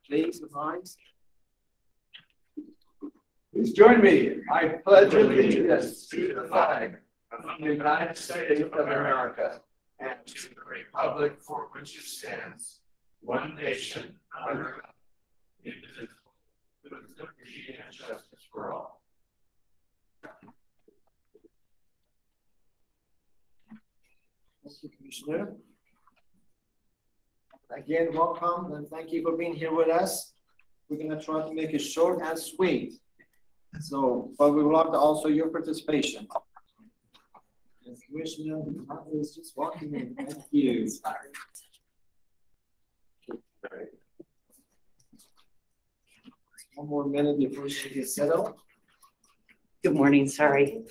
Please rise. Please join me. I pledge allegiance to the flag of the United States of America and to the republic for which it stands, one nation, under God, indivisible, with liberty and justice for all. Thank you, Commissioner. Again, welcome and thank you for being here with us. We're going to try to make it short and sweet. So, but we would like to also your participation. Yes, Commissioner is just walking in. Thank you. One more minute before she gets settled. Good morning, sorry.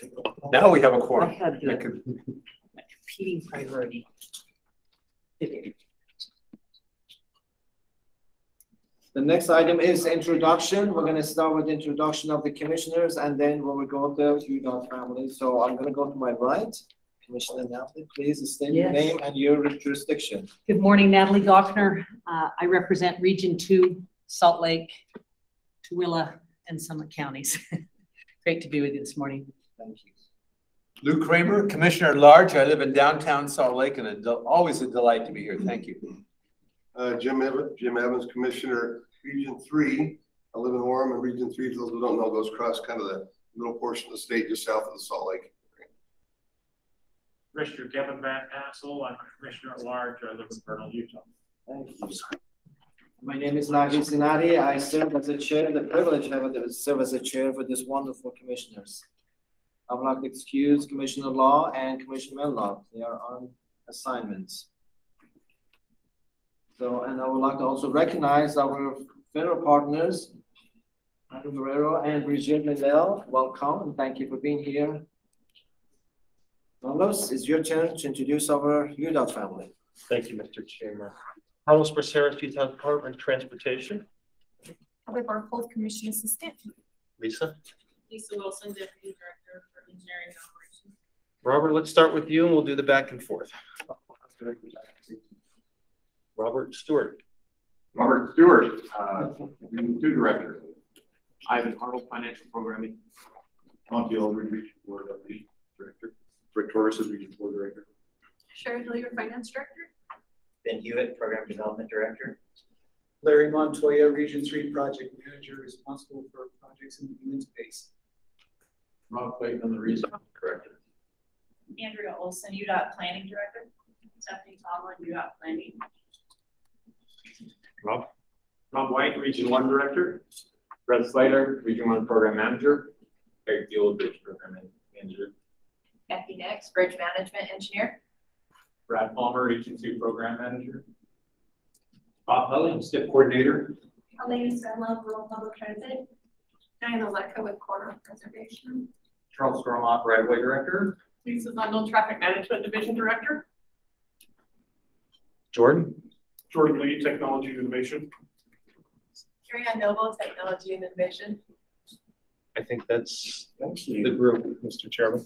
Now we have a quorum. I had a competing priority today. The next item is introduction. We're going to start with the introduction of the commissioners and then when we go to UDOT family. So I'm going to go to my right. Commissioner Natalie, please state your name and your jurisdiction. Good morning, Natalie Gochner. I represent Region 2, Salt Lake, Tooele, and Summit counties. Great to be with you this morning. Thank you. Lou Kramer, Commissioner at Large. I live in downtown Salt Lake and always a delight to be here. Thank you. Jim Evans, Commissioner, Region 3. I live in Orem, and Region 3, for those who don't know, goes across kind of the middle portion of the state just south of the Salt Lake. Commissioner Kevin Van Hassel, I'm a Commissioner at Large. I live in Vernal, Utah. Thank you. My name is Iij Grant. I serve as a chair, the privilege I have to serve as a chair for this wonderful commissioners. I would like to excuse Commissioner Law and Commissioner Law. They are on assignments. So, and I would like to also recognize our federal partners, Andrew Guerrero and Brigitte Lindell. Welcome and thank you for being here. Carlos, it's your turn to introduce our UDOT family. Thank you, Mr. Chairman. Carlos Braceras, Utah Department of Transportation. Heather Barfold, Commission Assistant. Lisa. Lisa Wilson, Deputy Director for Engineering and Operations. Robert, let's start with you and we'll do the back and forth. Robert Stewart. Robert Stewart, Region 2 Director. Ivan Arnold, Financial Programming. Monty Aldridge, Region 4 Deputy Director. Rick Torres, Region 4 Director. Sherry Hillier, Finance Director. Ben Hewitt, Program Development Director. Larry Montoya, Region 3 Project Manager, responsible for projects in the human space. Rob Clayton on the Reason Director. Andrea Olson, UDOT Planning Director. Stephanie Tomlin, UDOT Planning. Rob White, Region 1 Director. Brett Slater, Region 1 Program Manager. Eric Deal, Bridge Program Manager. Becky Nix, Bridge Management Engineer. Brad Palmer, Region 2 Program Manager. Bob Helling, STIP Coordinator. Elaine Senlove, Rural Public Transit. Diana Lecca with Corridor Preservation. Charles Stormont, Right of Way Director. Lisa Bundle, Traffic Management Division Director. Jordan. Jordan Lee, Technology and Innovation. Carrie Noble, Technology and Innovation. I think that's the group, Mr. Chairman.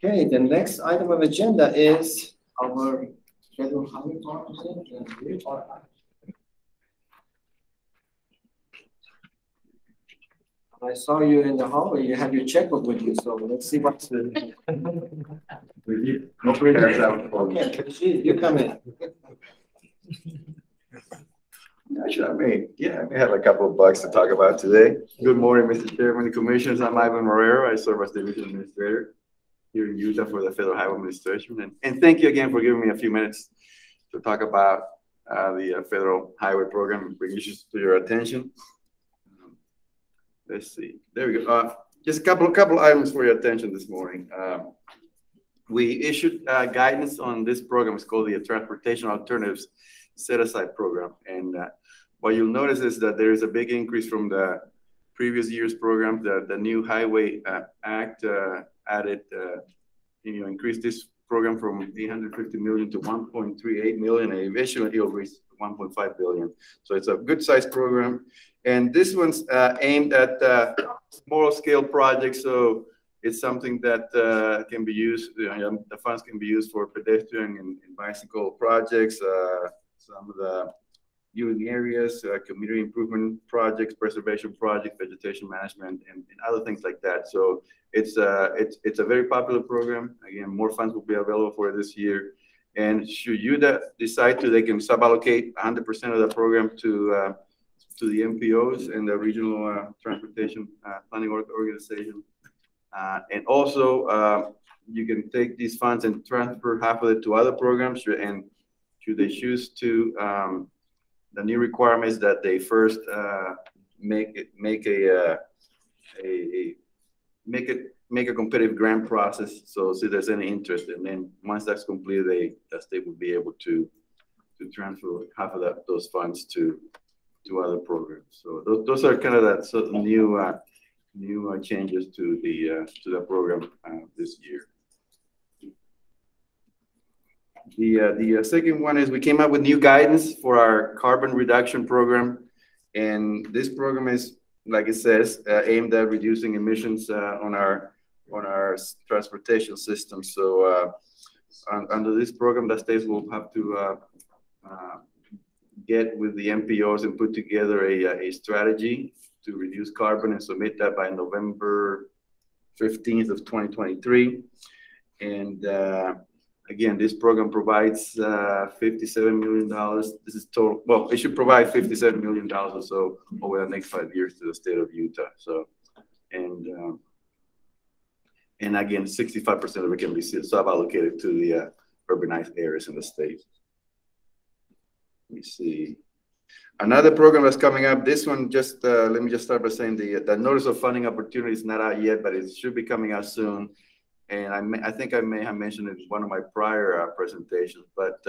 Okay, the next item of agenda is our federal highway department. I saw you in the hallway. You have your checkbook with you, so let's see what's the. Okay, you come in. I may have a couple of bucks to talk about today. Good morning, Mr. Chairman and Commissioners. I'm Ivan Morero. I serve as Division Administrator here in Utah for the Federal Highway Administration. And thank you again for giving me a few minutes to talk about the Federal Highway Program and bring issues to your attention. Let's see. There we go. Just a couple items for your attention this morning. We issued guidance on this program. It's called the Transportation Alternatives Set-Aside Program. And what you'll notice is that there is a big increase from the previous year's program. The new Highway Act added, increased this program from $850 million to $1.38 million, and eventually it'll reach $1.5 billion. So it's a good-sized program. And this one's aimed at small scale projects. So it's something that can be used, the funds can be used for pedestrian and bicycle projects, some some of the viewing areas, community improvement projects, preservation projects, vegetation management, and other things like that. So it's a very popular program. Again, more funds will be available for it this year. And should you decide to, they can sub-allocate 100% of the program to the MPOs and the regional transportation planning organization. And also, you can take these funds and transfer half of it to other programs. And should they choose to, the new requirement is that they first make a competitive grant process. So see if there's any interest, and then once that's completed, the state will be able to transfer half of those funds to other programs. So those are kind of that sort of new changes to the program this year. The second one is we came up with new guidance for our carbon reduction program, and this program is, like it says, aimed at reducing emissions on our transportation system. So under this program, the states will have to get with the MPOs and put together a strategy to reduce carbon and submit that by November 15th of 2023. And again, this program provides $57 million. This is total. Well, it should provide $57 million or so over the next 5 years to the state of Utah. So, and again, 65% of it can be sub-allocated to the urbanized areas in the state. Let me see. Another program that's coming up. This one, just let me just start by saying the notice of funding opportunity is not out yet, but it should be coming out soon. And I think I may have mentioned it in one of my prior presentations, but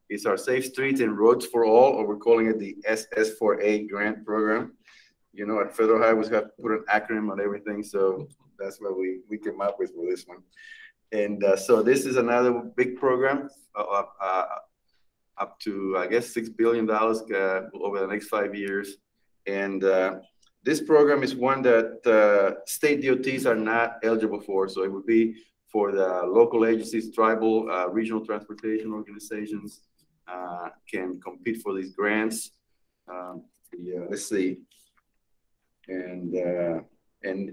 it's our Safe Streets and Roads for All, or we're calling it the SS4A grant program. You know, at federal highways, we have to put an acronym on everything, so that's what we came up with for this one. And so this is another big program, up to, I guess, $6 billion over the next 5 years. And this program is one that state DOTs are not eligible for. So it would be for the local agencies, tribal, regional transportation organizations can compete for these grants. Let's see. And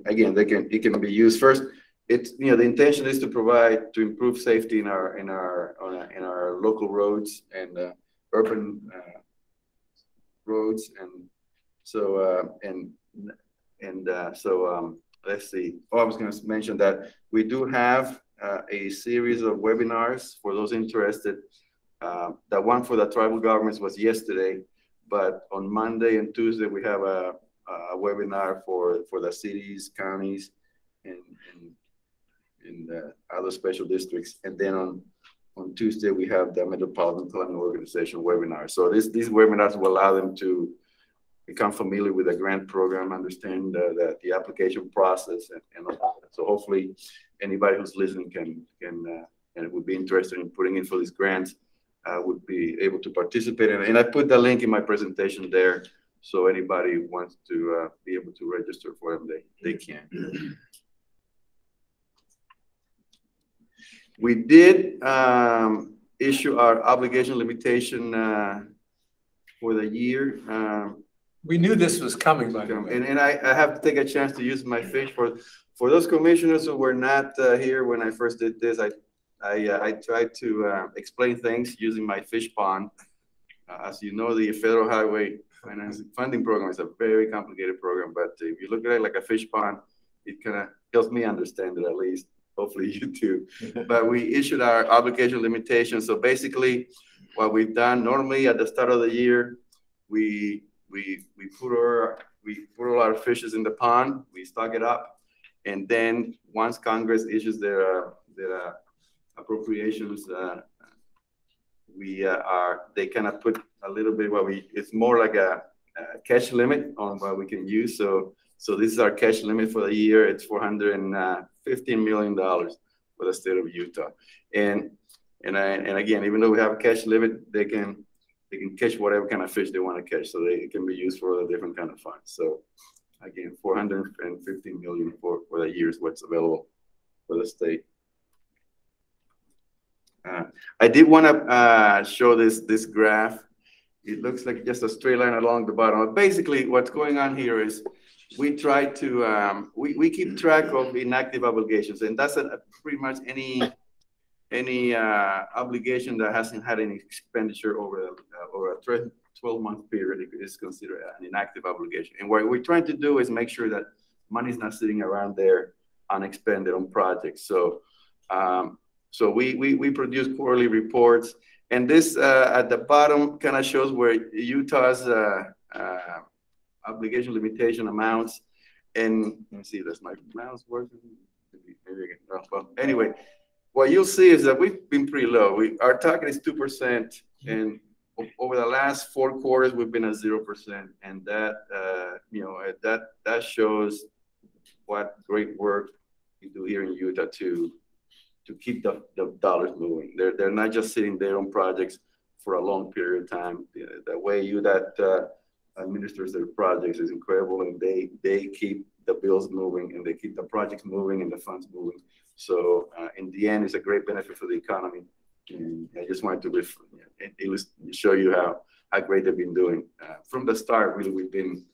again, it can be used first. It's, you know, the intention is to improve safety in our local roads and urban roads. And so let's see. Oh, I was going to mention that we do have a series of webinars for those interested. The one for the tribal governments was yesterday, but on Monday and Tuesday we have a webinar for the cities, counties, and other special districts. And then on Tuesday we have the Metropolitan Planning Organization webinar. So these webinars will allow them to become familiar with the grant program, understand the application process, and all that. So hopefully anybody who's listening can and would be interested in putting in for these grants would be able to participate. And I put the link in my presentation there, so anybody who wants to be able to register for them, they can. We did issue our obligation limitation for the year. We knew this was coming, by the way. And I have to take a chance to use my fish for those commissioners who were not here when I first did this. I tried to explain things using my fish pond. As you know, the Federal Highway Funding Program is a very complicated program, but if you look at it like a fish pond, it kind of helps me understand it, at least. Hopefully you too. But we issued our obligation limitation. So basically, what we've done normally at the start of the year, we put all our fishes in the pond, we stock it up, and then once Congress issues their appropriations, they kind of put a little bit it's more like a cash limit on what we can use. So this is our cash limit for the year. It's $415 million for the state of Utah. And again, even though we have a cash limit, they can catch whatever kind of fish they want to catch. So it can be used for a different kind of funds. So again, $415 million for the year is what's available for the state. I did want to show this graph. it looks like just a straight line along the bottom. But basically, what's going on here is we try to, we keep track of inactive obligations, and that's pretty much any obligation that hasn't had any expenditure over a 12-month period is considered an inactive obligation. And what we're trying to do is make sure that money's not sitting around there unexpended on projects. So, so we produce quarterly reports, and this at the bottom kind of shows where Utah's obligation limitation amounts. And let me see, does my mouse work? Maybe I can, well, anyway, what you'll see is that we've been pretty low. Our target is 2%, and over the last 4 quarters, we've been at 0%, and that you know, that shows what great work you do here in Utah to keep the dollars moving. They're not just sitting there on projects for a long period of time. The way UDOT administers their projects is incredible, and they keep the bills moving, and they keep the projects moving and the funds moving. So in the end, it's a great benefit for the economy. And I just wanted to show you how great they've been doing. From the start, really, we've been,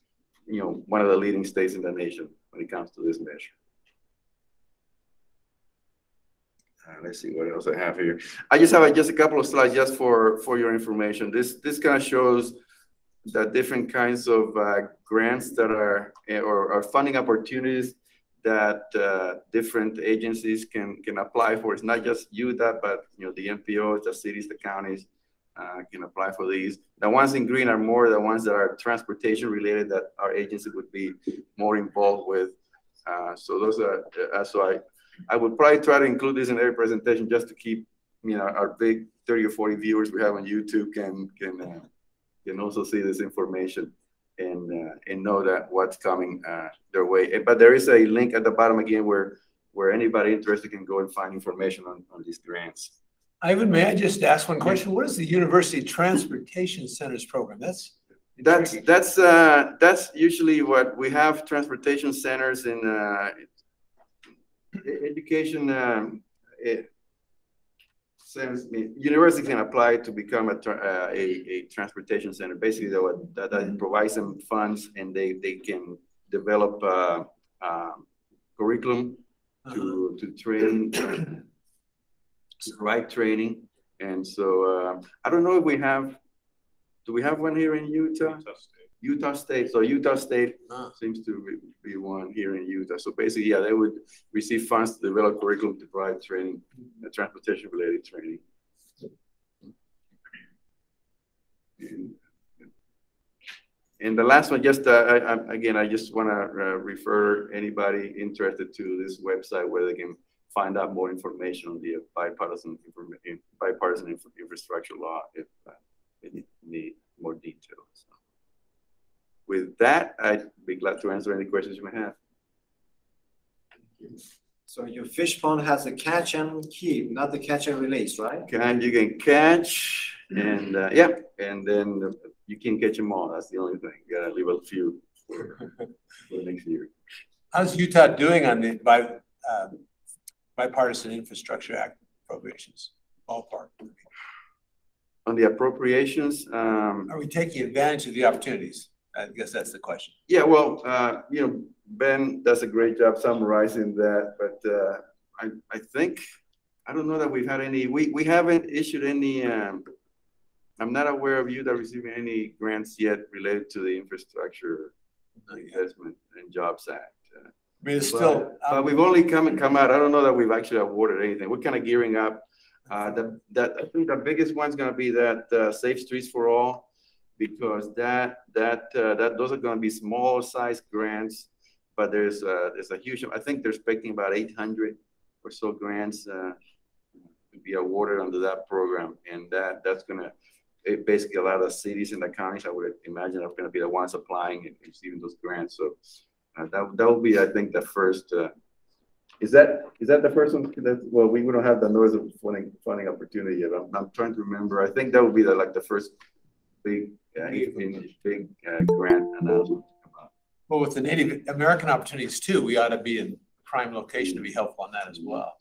you know, one of the leading states in the nation when it comes to this measure. Let's see what else I have here. I just have just a couple of slides just for your information. This kind of shows the different kinds of grants that are or funding opportunities that different agencies can apply for. It's not just UDOT, but you know, the MPOs, the cities, the counties can apply for these. The ones in green are more the ones that are transportation related that our agency would be more involved with. So those are so I would probably try to include this in every presentation just to keep, you know, our big 30 or 40 viewers we have on YouTube can also see this information and know that what's coming their way. But there is a link at the bottom again where anybody interested can go and find information on these grants. Ivan, may I just ask one question? What is the University Transportation Centers program? That's usually what we have. Transportation centers in education. University can apply to become a transportation center. Basically, that provides them funds, and they can develop curriculum to train, right training. And so I don't know if we have. Do we have one here in Utah? Utah State. So Utah State seems to be one here in Utah. So basically, yeah, they would receive funds to develop curriculum to provide training, transportation related training. And the last one, just again, I just want to refer anybody interested to this website where they can find out more information on the bipartisan infrastructure law if they need more details. With that, I'd be glad to answer any questions you may have. So your fish pond has a catch and keep, not the catch and release, right? You can catch and yeah, and then you can catch them all. That's the only thing. You gotta leave a few for next year. How's Utah doing on the bipartisan infrastructure act appropriations? Ballpark. On the appropriations, are we taking advantage of the opportunities? I guess that's the question. Yeah, well, you know, Ben does a great job summarizing that, but I think, I don't know that we've had any, we haven't issued any, I'm not aware of Utah receiving any grants yet related to the Infrastructure Investment and Jobs Act. I mean, it's still, but we've only come out. I don't know that we've actually awarded anything. We're kind of gearing up. I think the biggest one's going to be that Safe Streets for All, because those are going to be small size grants, but there's a huge. I think they're expecting about 800 or so grants to be awarded under that program, and that's going to basically a lot of the cities and the counties, I would imagine, are going to be the ones applying and receiving those grants. So that will be, I think, the first. Is that the first one? Well, we don't have the notice of funding opportunity yet. I'm trying to remember. I think that would be the first big grant announcement. Well, with the Native American opportunities too, we ought to be in prime location to be helpful on that as well.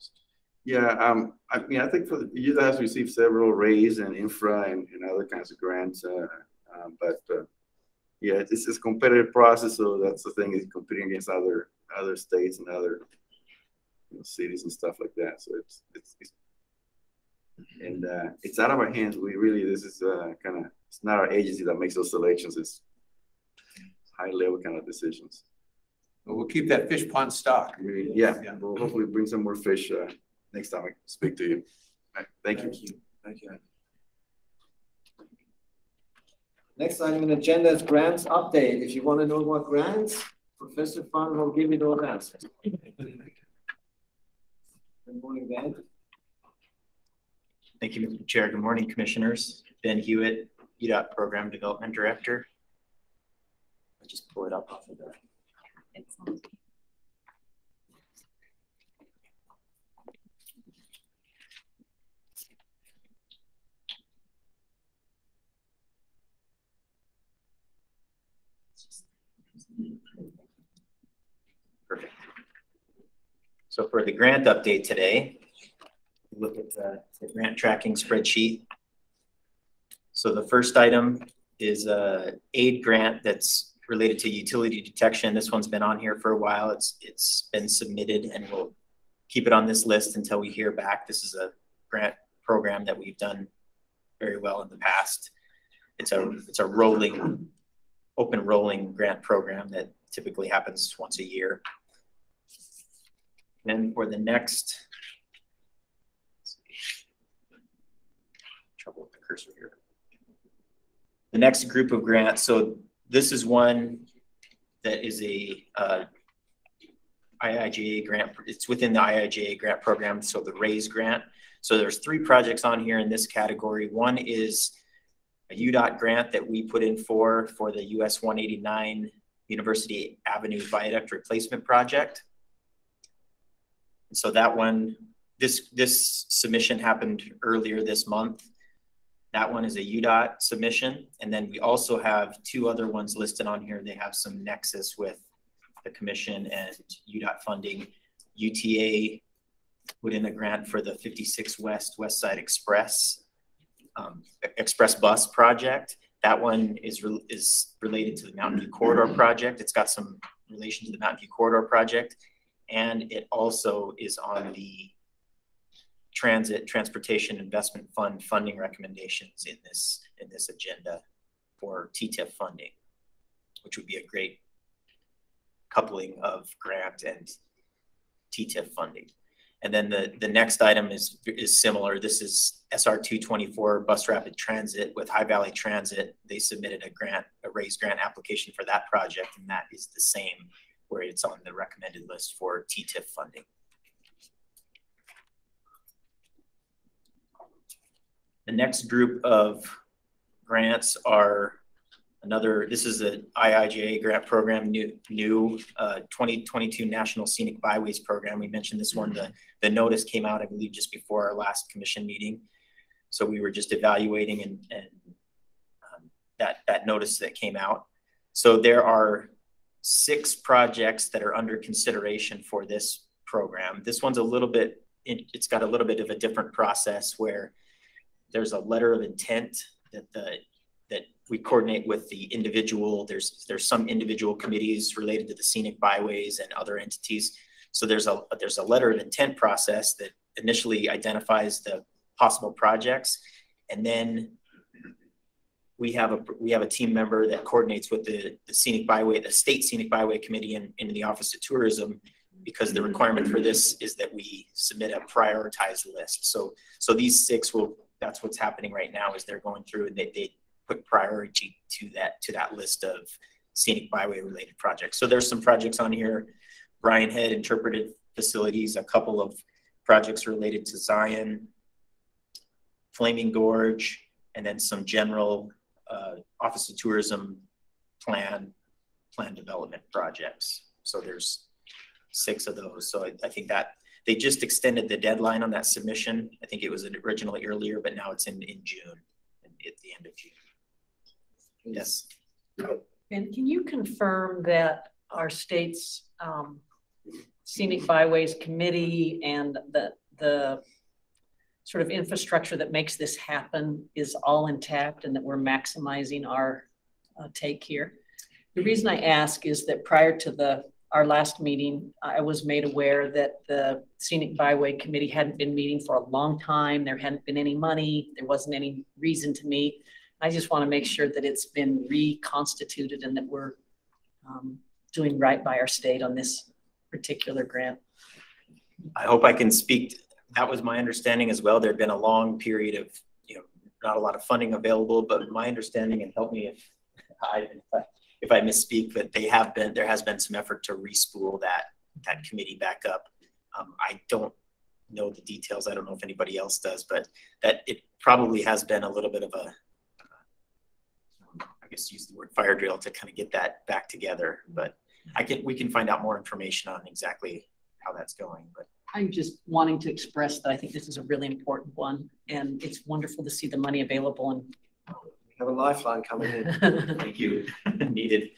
Yeah, I mean, I think Utah has received several RAISE and infra and other kinds of grants. Yeah, this is a competitive process, so that's the thing, is competing against other states and other cities and stuff like that. So it's out of our hands. This is kind of, it's not our agency that makes those selections. It's high level kind of decisions. But we'll keep that fish pond stocked. Yeah, we'll hopefully bring some more fish next time I speak to you. Right, thank you. Thank you. Next item on the agenda is grants update. If you want to know what grants, Professor Fung will give you those answers. Good morning, Ben. Thank you, Mr. Chair. Good morning, Commissioners. Ben Hewitt, UDOT Program Development Director. I'll just pull it up off of there. Excellent. Perfect. So for the grant update today, look at the grant tracking spreadsheet. So the first item is a Iij grant that's related to utility detection. This one's been on here for a while. It's been submitted, and we'll keep it on this list until we hear back. This is a grant program that we've done very well in the past. It's a rolling, open rolling grant program that typically happens once a year. Then for the next, trouble with the cursor here. The next group of grants, so this is one that is a Iij grant. It's within the Iij Grant Program, so the RAISE grant. So there's 3 projects on here in this category. One is a UDOT grant that we put in for the US 189 University Avenue Viaduct Replacement Project. And so that one, this submission happened earlier this month. That one is a UDOT submission. And then we also have 2 other ones listed on here. They have some nexus with the commission and UDOT funding. UTA put in a grant for the 56 West Side Express bus project. That one is related to the Mountain View Corridor project. It's got some relation to the Mountain View Corridor project. And it also is on the Transportation Investment Fund funding recommendations in this agenda for TTIF funding, which would be a great coupling of grant and TTIF funding. And then the next item is similar. This is SR 224 Bus Rapid Transit with High Valley Transit. They submitted a RAISE grant application for that project, and that is the same, where it's on the recommended list for TTIF funding. The next group of grants are this is the Iij Grant Program, new 2022 National Scenic Byways Program. We mentioned this one. The notice came out, I believe, just before our last commission meeting. So we were just evaluating and that notice that came out. So there are 6 projects that are under consideration for this program. This one's it's got a little bit of a different process where there's a letter of intent that we coordinate with the individual. There's some individual committees related to the scenic byways and other entities. So there's a letter of intent process that initially identifies the possible projects, and then we have a team member that coordinates with the scenic byway, the state scenic byway committee in the Office of Tourism, because the requirement for this is that we submit a prioritized list. So these 6 that's what's happening right now, is they're going through and they put priority to that list of scenic byway related projects. So there's some projects on here: Brian Head Interpreted Facilities, a couple of projects related to Zion, Flaming Gorge, and then some general Office of Tourism plan development projects. So there's 6 of those. So I think that they just extended the deadline on that submission. I think it was originally earlier, but now it's in June, at the end of June. Yes. And can you confirm that our state's Scenic Byways Committee and the sort of infrastructure that makes this happen is all intact, and that we're maximizing our take here. The reason I ask is that prior to our last meeting, I was made aware that the Scenic Byway Committee hadn't been meeting for a long time. There hadn't been any money. There wasn't any reason to meet. I just want to make sure that it's been reconstituted and that we're doing right by our state on this particular grant. I hope I can speak. That was my understanding as well. There'd been a long period of, not a lot of funding available, but my understanding, and help me if I misspeak, but there has been some effort to respool that committee back up. I don't know the details. I don't know if anybody else does, but that it probably has been a little bit of a, I guess use the word fire drill to kind of get that back together. But we can find out more information on exactly how that's going. But I'm just wanting to express that I think this is a really important one, and it's wonderful to see the money available. And we have a lifeline coming in. Thank you. Needed.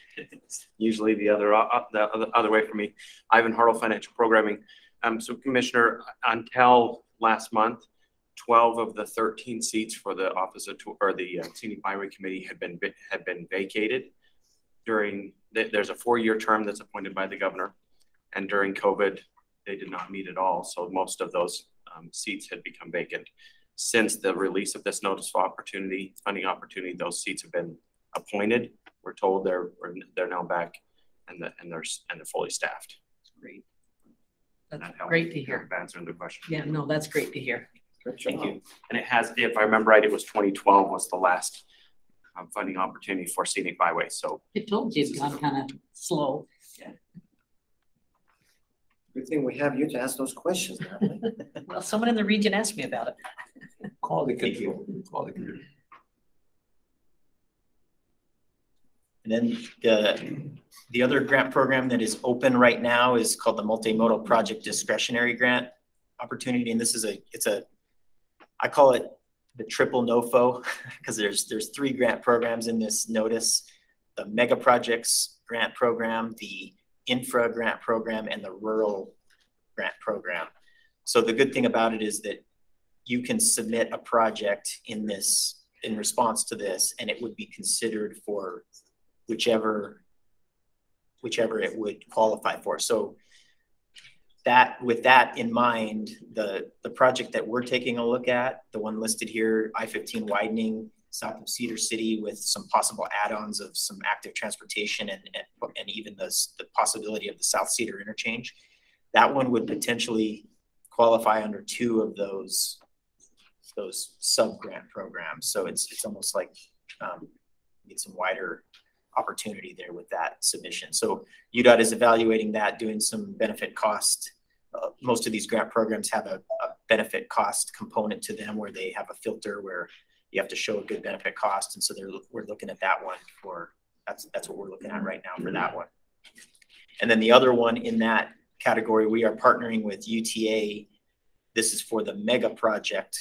Usually the other way for me. Ivan Hartle, Financial Programming. So Commissioner, until last month, 12 of the 13 seats for the Office of the Scenic Byway Committee had been vacated. There's a 4-year term that's appointed by the governor, and during COVID, they did not meet at all. So most of those seats had become vacant. Since the release of this notice of funding opportunity, those seats have been appointed. We're told they're now back and they're fully staffed. Great. That's great to hear. Answering the question. Yeah, no, that's great to hear. Thank you. And it has, if I remember right, it was 2012 was the last funding opportunity for Scenic Byway. So it told you it's gone kind of slow. Yeah. Good thing we have you to ask those questions. Well, someone in the region asked me about it. Quality control. Quality control. And then the other grant program that is open right now is called the Multimodal Project Discretionary Grant Opportunity. And this is I call it the triple NOFO because there's 3 grant programs in this notice: the Mega Projects Grant Program, the Infra Grant Program, and the Rural Grant Program. So the good thing about it is that you can submit a project in response to this, and it would be considered for whichever it would qualify for. So with that in mind, the project that we're taking a look at, the one listed here, I-15 widening south of Cedar City with some possible add-ons of some active transportation and even the possibility of the South Cedar interchange, that one would potentially qualify under 2 of those sub-grant programs. So it's almost like get some wider opportunity there with that submission. So UDOT is evaluating that, doing some benefit cost. Most of these grant programs have a benefit cost component to them where they have a filter where you have to show a good benefit cost. And so we're looking at that one that's what we're looking at right now for that one. And then the other one in that category, we are partnering with UTA. This is for the Mega Project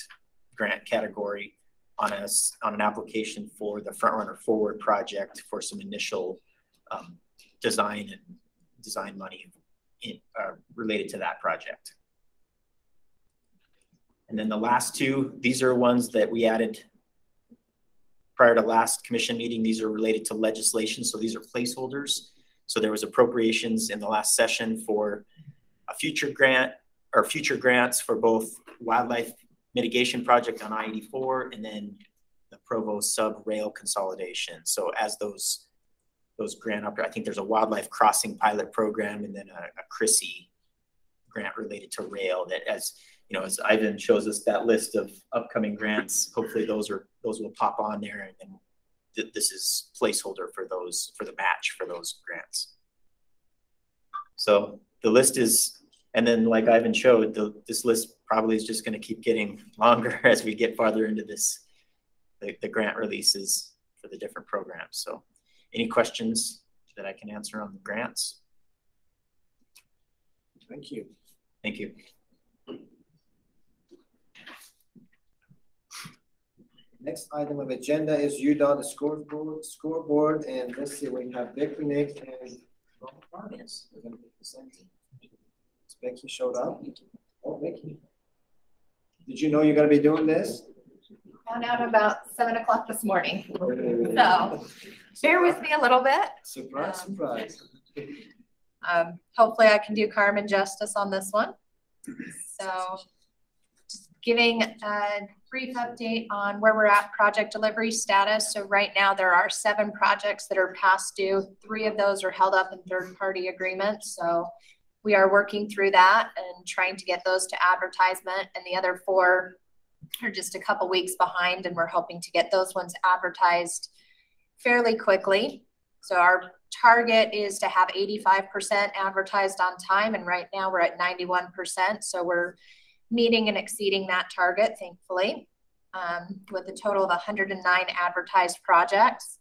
grant category on an application for the Front Runner Forward project for some initial design money related to that project. And then the last 2, these are ones that we added prior to last commission meeting. These are related to legislation. So these are placeholders. So there was appropriations in the last session for a future grant or future grants for both wildlife mitigation project on I-84 and then the Provo sub-rail consolidation. So as those grant I think there's a wildlife crossing pilot program and then a CRISI grant related to rail that, as you know, as Ivan shows us that list of upcoming grants, hopefully those will pop on there, and then this is placeholder for the match for those grants. So the list is, and then like Ivan showed, this list probably is just going to keep getting longer as we get farther into the grant releases for the different programs. So any questions that I can answer on the grants? Thank you. Thank you. Next item of agenda is UDOT scoreboard, and let's see, we have Becky, Nick, and yes, we're going to be presenting. Becky showed up. Oh, Becky. Did you know you're going to be doing this? Found out about 7 o'clock this morning. So bear with me a little bit. Surprise, surprise. Hopefully I can do Carmen justice on this one. So just giving a brief update on where we're at project delivery status. So right now there are 7 projects that are past due. 3 of those are held up in third-party agreements. So we are working through that and trying to get those to advertisement, and the other 4 are just a couple weeks behind, and we're hoping to get those ones advertised fairly quickly. So our target is to have 85% advertised on time, and right now we're at 91%. So we're meeting and exceeding that target, thankfully, with a total of 109 advertised projects.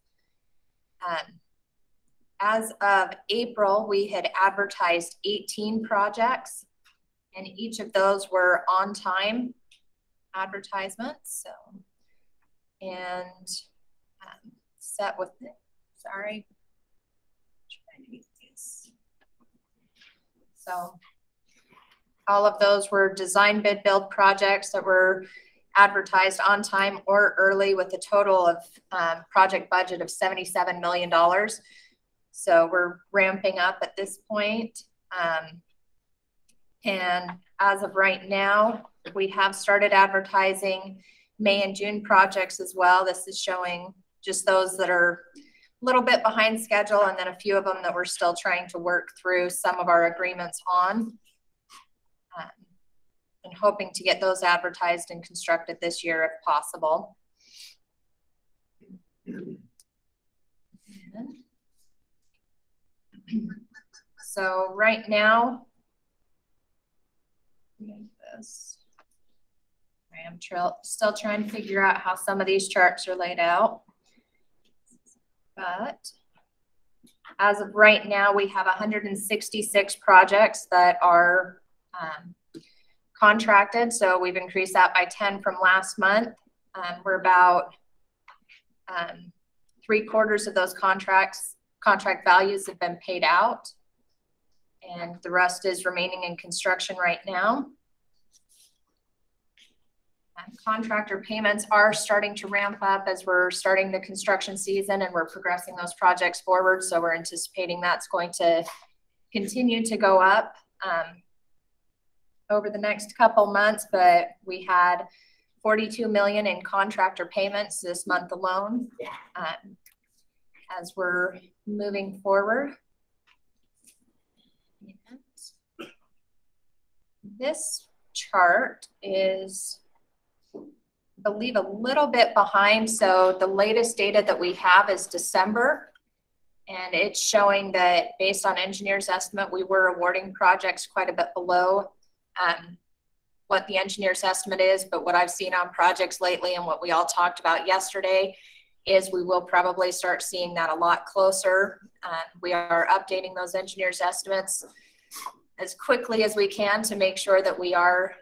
As of April, we had advertised 18 projects, and each of those were on time advertisements. So, and set with it. Sorry. Trying to get this. So all of those were design bid build projects that were advertised on time or early, with a total of project budget of $77 million. So we're ramping up at this point. And as of right now, we have started advertising May and June projects as well. This is showing just those that are a little bit behind schedule, and then a few of them that we're still trying to work through some of our agreements on. And hoping to get those advertised and constructed this year if possible. So right now, I am still trying to figure out how some of these charts are laid out. But as of right now, we have 166 projects that are contracted. So we've increased that by 10 from last month. We're about 3/4 of those contract values have been paid out, and the rest is remaining in construction right now. Contractor payments are starting to ramp up as we're starting the construction season, and we're progressing those projects forward. So we're anticipating that's going to continue to go up over the next couple months, but we had $42 million in contractor payments this month alone as we're moving forward. And this chart is, I believe, a little bit behind. So the latest data that we have is December, and it's showing that based on engineers' estimate, we were awarding projects quite a bit below what the engineer's estimate is. But what I've seen on projects lately, and what we all talked about yesterday, is we will probably start seeing that a lot closer. We are updating those engineers' estimates as quickly as we can to make sure that we are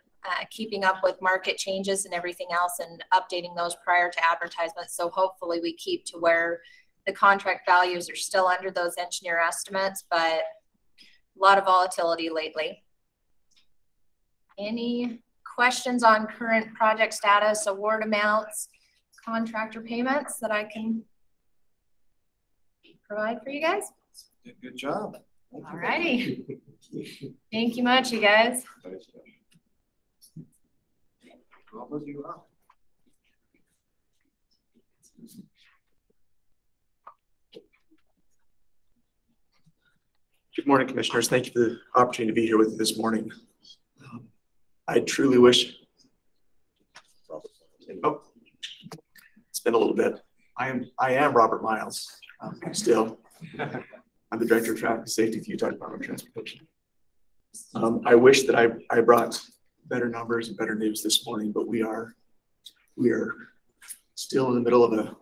keeping up with market changes and everything else, and updating those prior to advertisement. So hopefully we keep to where the contract values are still under those engineer estimates, but a lot of volatility lately. Any questions on current project status, award amounts, contractor payments that I can provide for you guys? Good job. All righty. Thank you much, you guys. Good morning, Commissioners. Thank you for the opportunity to be here with you this morning. I truly wish. Oh, it's been a little bit. I am Robert Miles. Still, I'm the Director of Traffic and Safety at the Utah Department of Transportation. I wish that I brought better numbers and better news this morning, but we are still in the middle of a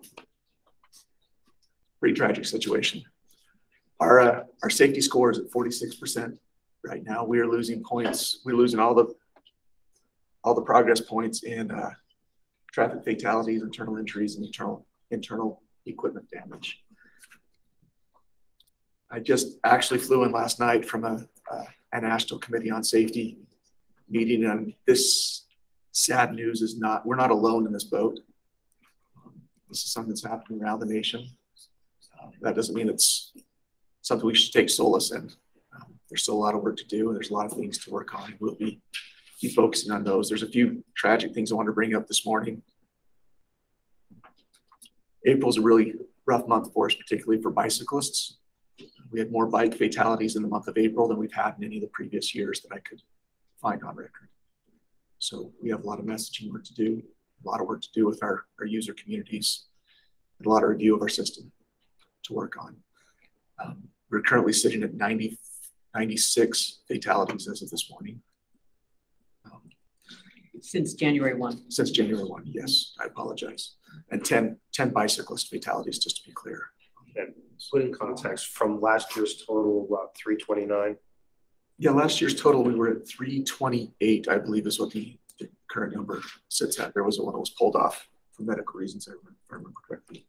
pretty tragic situation. Our safety score is at 46% right now. We are losing points. We're losing all the progress points in traffic fatalities, internal injuries, and internal equipment damage. I just actually flew in last night from a National Committee on Safety meeting, and this sad news is we're not alone in this boat. This is something that's happening around the nation. That doesn't mean it's something we should take solace in. There's still a lot of work to do, and there's a lot of things to work on. We'll keep focusing on those. There's a few tragic things I want to bring up this morning. April's a really rough month for us, particularly for bicyclists. We had more bike fatalities in the month of April than we've had in any of the previous years that I could find on record. So we have a lot of messaging work to do, a lot of work to do with our user communities, and a lot of review of our system to work on. We're currently sitting at 96 fatalities as of this morning. Since January 1. Since January 1, yes, I apologize. And 10 bicyclist fatalities, just to be clear. And put in context, from last year's total, about 329. Yeah, last year's total, we were at 328, I believe is what the current number sits at. There was one that was pulled off for medical reasons, if I remember correctly.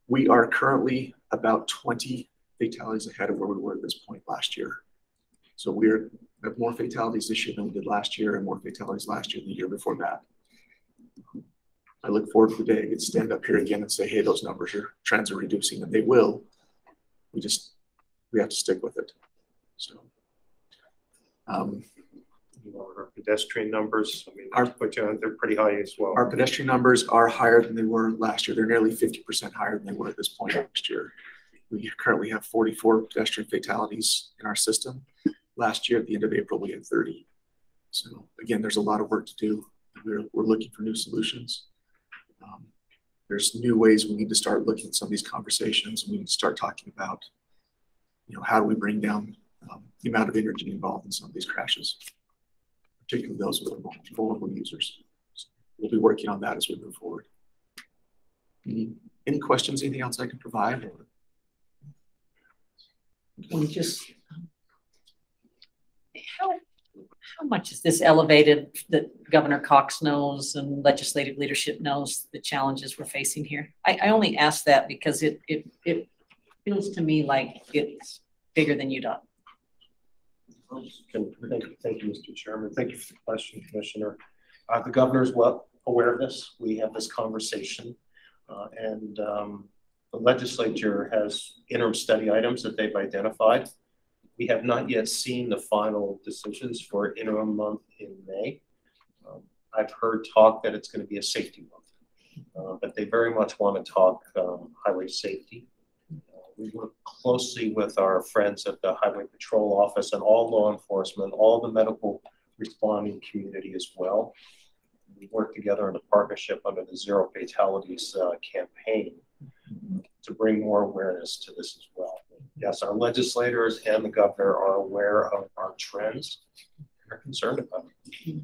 We are currently about 20 fatalities ahead of where we were at this point last year. So we have more fatalities this year than we did last year, and more fatalities last year than the year before that. I look forward to the day I get to stand up here again and say, hey, those trends are reducing, and they will. We have to stick with it. So, our pedestrian numbers, I mean, they're pretty high as well. Our pedestrian numbers are higher than they were last year. They're nearly 50% higher than they were at this point last year. We currently have 44 pedestrian fatalities in our system. Last year, at the end of April, we had 30. So again, there's a lot of work to do. We're looking for new solutions. There's new ways we need to start looking at some of these conversations. We need to start talking about, how do we bring down the amount of energy involved in some of these crashes, particularly those with vulnerable users. So we'll be working on that as we move forward. Any questions? Anything else I can provide? Can we just, how much is this elevated that Governor Cox knows and legislative leadership knows the challenges we're facing here? I only ask that because it feels to me like it's bigger than UDOT. Thank you, Mr. Chairman. Thank you for the question, Commissioner. The governor is well aware of this. We have this conversation, and the legislature has interim study items that they've identified. We have not yet seen the final decisions for interim month in May. I've heard talk that it's going to be a safety month, but they very much want to talk highway safety. We work closely with our friends at the Highway Patrol Office and all law enforcement, all the medical responding community as well. We work together in a partnership under the Zero Fatalities campaign to bring more awareness to this as well. Yes, our legislators and the governor are aware of our trends and are concerned about it.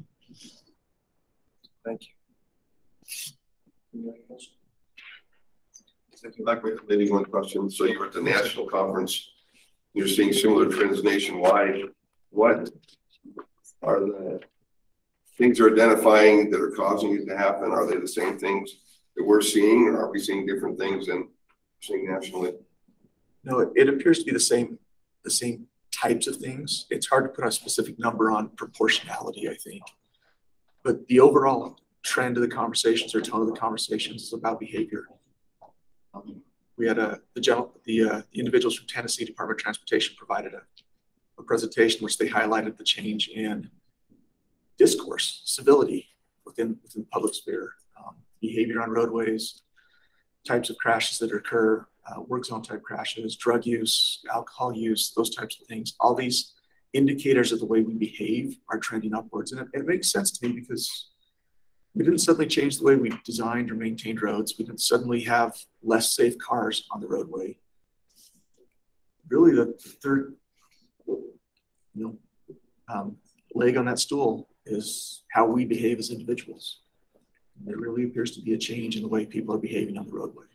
Thank you. Maybe one question. So you were at the national conference. You're seeing similar trends nationwide. What are the things you're identifying that are causing it to happen? Are they the same things that we're seeing, or are we seeing different things than we're seeing nationally? No, it appears to be the same types of things. It's hard to put a specific number on proportionality, I think. But the overall trend of the conversations or tone of the conversations is about behavior. We had the individuals from Tennessee Department of Transportation provided a presentation which they highlighted the change in discourse, civility within the public sphere, behavior on roadways, types of crashes that occur, work zone type crashes, drug use, alcohol use, those types of things. All these indicators of the way we behave are trending upwards. And it makes sense to me because we didn't suddenly change the way we designed or maintained roads. We didn't suddenly have less safe cars on the roadway. Really, the third leg on that stool is how we behave as individuals. There really appears to be a change in the way people are behaving on the roadway.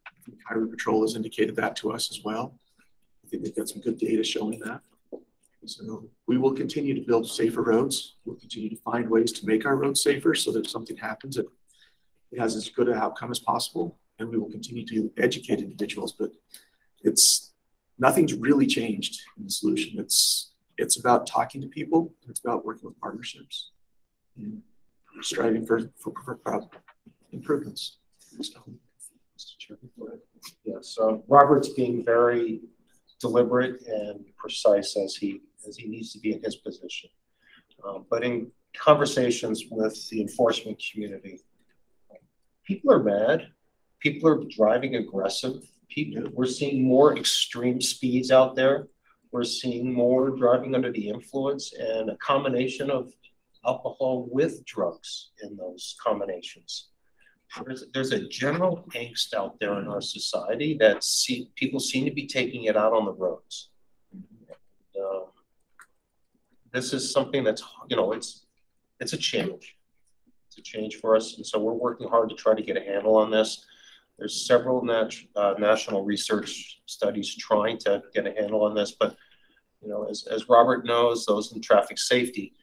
I think Highway Patrol has indicated that to us as well. I think they've got some good data showing that. So we will continue to build safer roads. We'll continue to find ways to make our roads safer so that if something happens, it has as good an outcome as possible. And we will continue to educate individuals, but nothing's really changed in the solution. It's about talking to people. It's about working with partnerships and striving for improvements. So, Yes, comments. Robert's being very deliberate and precise as he needs to be in his position. But in conversations with the enforcement community, people are mad. People are driving aggressive. We're seeing more extreme speeds out there. We're seeing more driving under the influence and a combination of alcohol with drugs in those combinations. There's a general angst out there in our society that people seem to be taking it out on the roads. This is something that's, it's a change. It's a change for us. And so we're working hard to try to get a handle on this. There's several national research studies trying to get a handle on this. But, as Robert knows, those in traffic safety,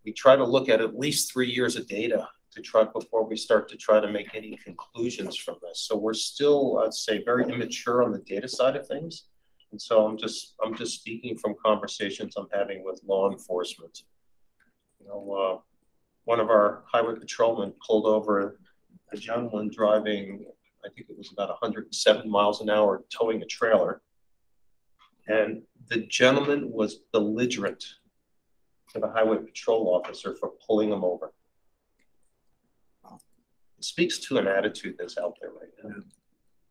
we try to look at least 3 years of data before we start to try to make any conclusions from this. So we're still, I'd say, very immature on the data side of things. And so I'm just speaking from conversations I'm having with law enforcement. One of our highway patrolmen pulled over a gentleman driving, I think it was about 107 miles an hour, towing a trailer. And the gentleman was belligerent to the highway patrol officer for pulling him over. It speaks to an attitude that's out there right now.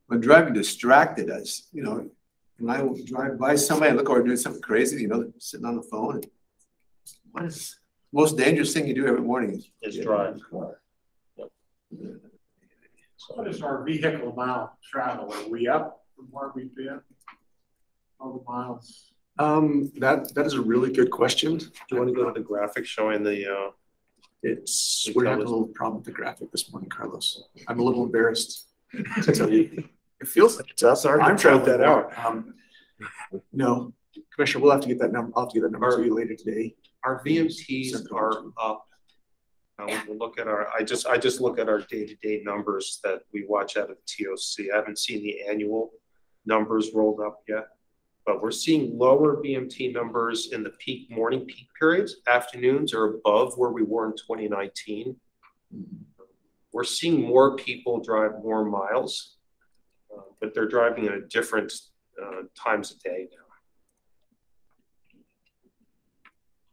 When driving distracted, when I drive by somebody, I look over doing something crazy, sitting on the phone. What is the most dangerous thing you do every morning? Is drive. What is our vehicle mile travel? Are we up from where we've been? All the miles? That is a really good question. Do you want to go to the graphic showing the we're having a little problem with the graphic this morning, Carlos. I'm a little embarrassed to tell you. It feels like it's us. I'm trying to that out. No, Commissioner, we'll have to get that number. I'll have to get that number to you later today. Our VMTs are up. We'll look at I just look at our day-to-day numbers that we watch out of the TOC. I haven't seen the annual numbers rolled up yet, but we're seeing lower VMT numbers in the morning peak periods. Afternoons are above where we were in 2019. We're seeing more people drive more miles, but they're driving at different times a day now.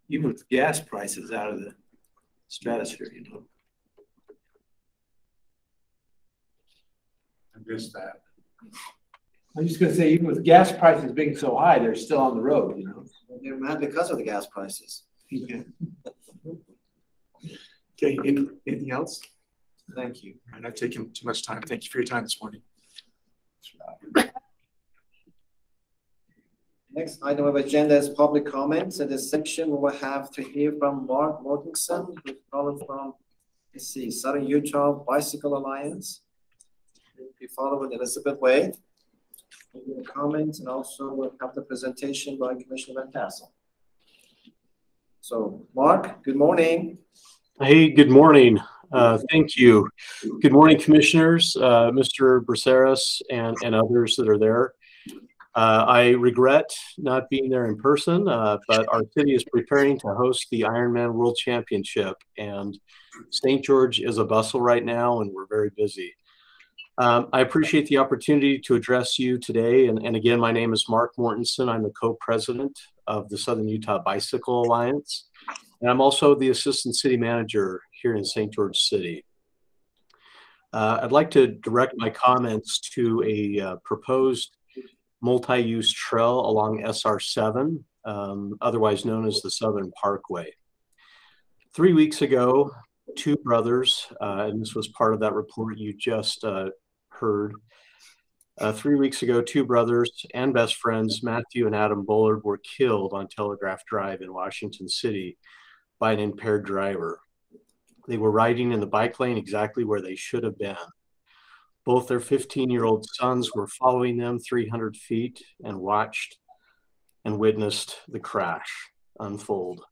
Even with gas prices out of the stratosphere, I missed that. I'm just gonna say, even with gas prices being so high, they're still on the road, They're mad because of the gas prices. Yeah. Okay, anything else? Thank you. All right, I've taken too much time. Thank you for your time this morning. Next item of agenda is public comments. In this section, we will have to hear from Mark Mortensen, who's calling from, Southern Utah Bicycle Alliance. Be followed with Elizabeth Wade. Comments, and also we'll have the presentation by Commissioner Van Tassel. So, Mark, good morning. Hey, good morning. Thank you. Good morning, commissioners, Mr. Braceras and others that are there. I regret not being there in person, but our city is preparing to host the Ironman World Championship, and St. George is a bustle right now, and we're very busy. I appreciate the opportunity to address you today. And again, my name is Mark Mortensen. I'm the co-president of the Southern Utah Bicycle Alliance. And I'm also the assistant city manager here in St. George City. I'd like to direct my comments to a proposed multi-use trail along SR7, otherwise known as the Southern Parkway. 3 weeks ago, two brothers, and this was part of that report you just heard. 3 weeks ago, two brothers and best friends, Matthew and Adam Bullard, were killed on Telegraph Drive in Washington City by an impaired driver. They were riding in the bike lane exactly where they should have been. Both their 15-year-old sons were following them 300 feet and watched and witnessed the crash unfold.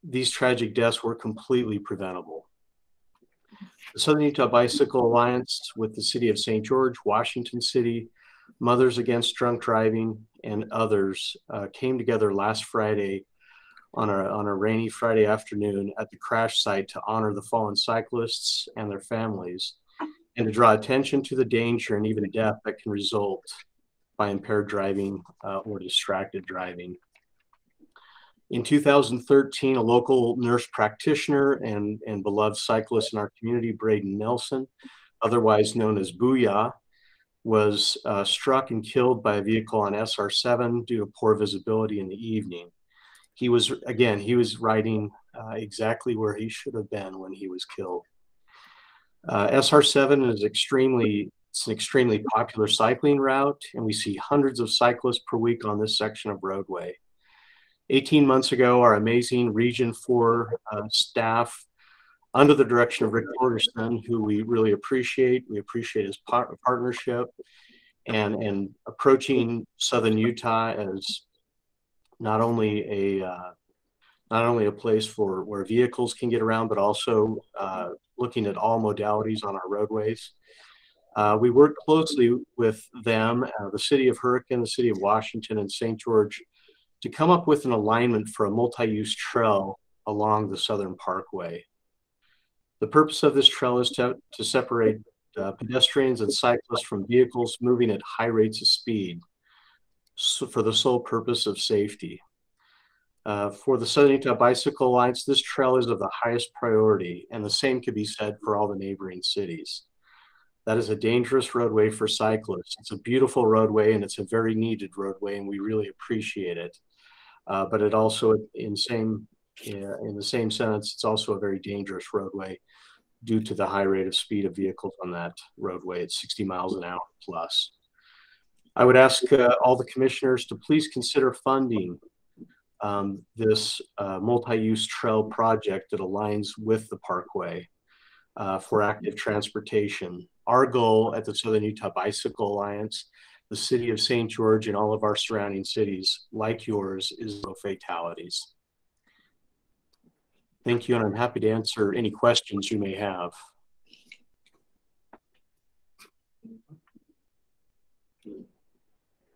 These tragic deaths were completely preventable. The Southern Utah Bicycle Alliance with the City of St. George, Washington City, Mothers Against Drunk Driving, and others came together last Friday on a rainy Friday afternoon at the crash site to honor the fallen cyclists and their families and to draw attention to the danger and even death that can result by impaired driving or distracted driving. In 2013, a local nurse practitioner and beloved cyclist in our community, Braden Nelson, otherwise known as Booyah, was struck and killed by a vehicle on SR7 due to poor visibility in the evening. He was riding exactly where he should have been when he was killed. SR7 is an extremely popular cycling route, and we see hundreds of cyclists per week on this section of roadway. 18 months ago, our amazing Region 4 staff, under the direction of Rick Torgerson, who we really appreciate. We appreciate his partnership and approaching Southern Utah as not only a place where vehicles can get around, but also looking at all modalities on our roadways. We work closely with them, the City of Hurricane, the City of Washington, and St. George, to come up with an alignment for a multi-use trail along the Southern Parkway. The purpose of this trail is to separate pedestrians and cyclists from vehicles moving at high rates of speed, for the sole purpose of safety. For the Southern Utah Bicycle Alliance, this trail is of the highest priority, and the same could be said for all the neighboring cities. That is a dangerous roadway for cyclists. It's a beautiful roadway, and it's a very needed roadway, and we really appreciate it. But it also, in the same sentence, it's also a very dangerous roadway due to the high rate of speed of vehicles on that roadway at 60 miles an hour plus. I would ask all the commissioners to please consider funding this multi-use trail project that aligns with the Parkway for active transportation. Our goal at the Southern Utah Bicycle Alliance, the City of St. George, and all of our surrounding cities like yours is no fatalities. Thank you, and I'm happy to answer any questions you may have.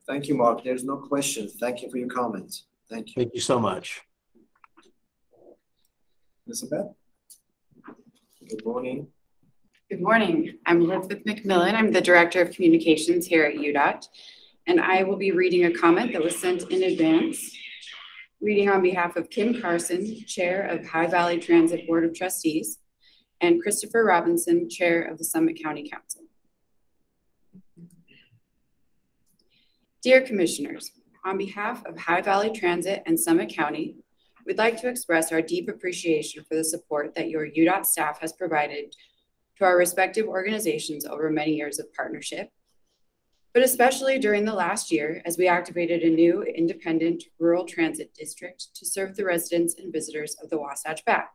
Thank you, Mark. There's no questions. Thank you for your comments. Thank you. Thank you so much. Elizabeth? Good morning. Good morning. I'm Elizabeth Mcmillan. I'm the Director of Communications here at UDOT, and I will be reading a comment that was sent in advance. Reading on behalf of Kim Carson, Chair of High Valley Transit Board of Trustees, and Christopher Robinson, Chair of the Summit County Council. Dear Commissioners, on behalf of High Valley Transit and Summit County, we'd like to express our deep appreciation for the support that your UDOT staff has provided to our respective organizations over many years of partnership, but especially during the last year as we activated a new independent rural transit district to serve the residents and visitors of the Wasatch Back.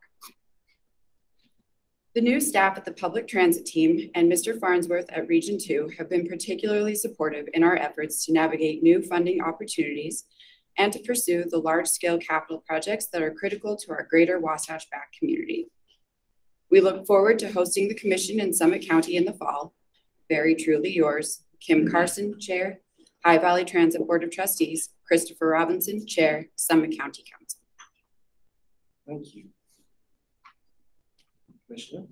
The new staff at the public transit team and Mr. Farnsworth at Region 2 have been particularly supportive in our efforts to navigate new funding opportunities and to pursue the large-scale capital projects that are critical to our greater Wasatch Back community. We look forward to hosting the commission in Summit County in the fall. Very truly yours, Kim Carson, Chair, High Valley Transit Board of Trustees, Christopher Robinson, Chair, Summit County Council. Thank you. Commissioner?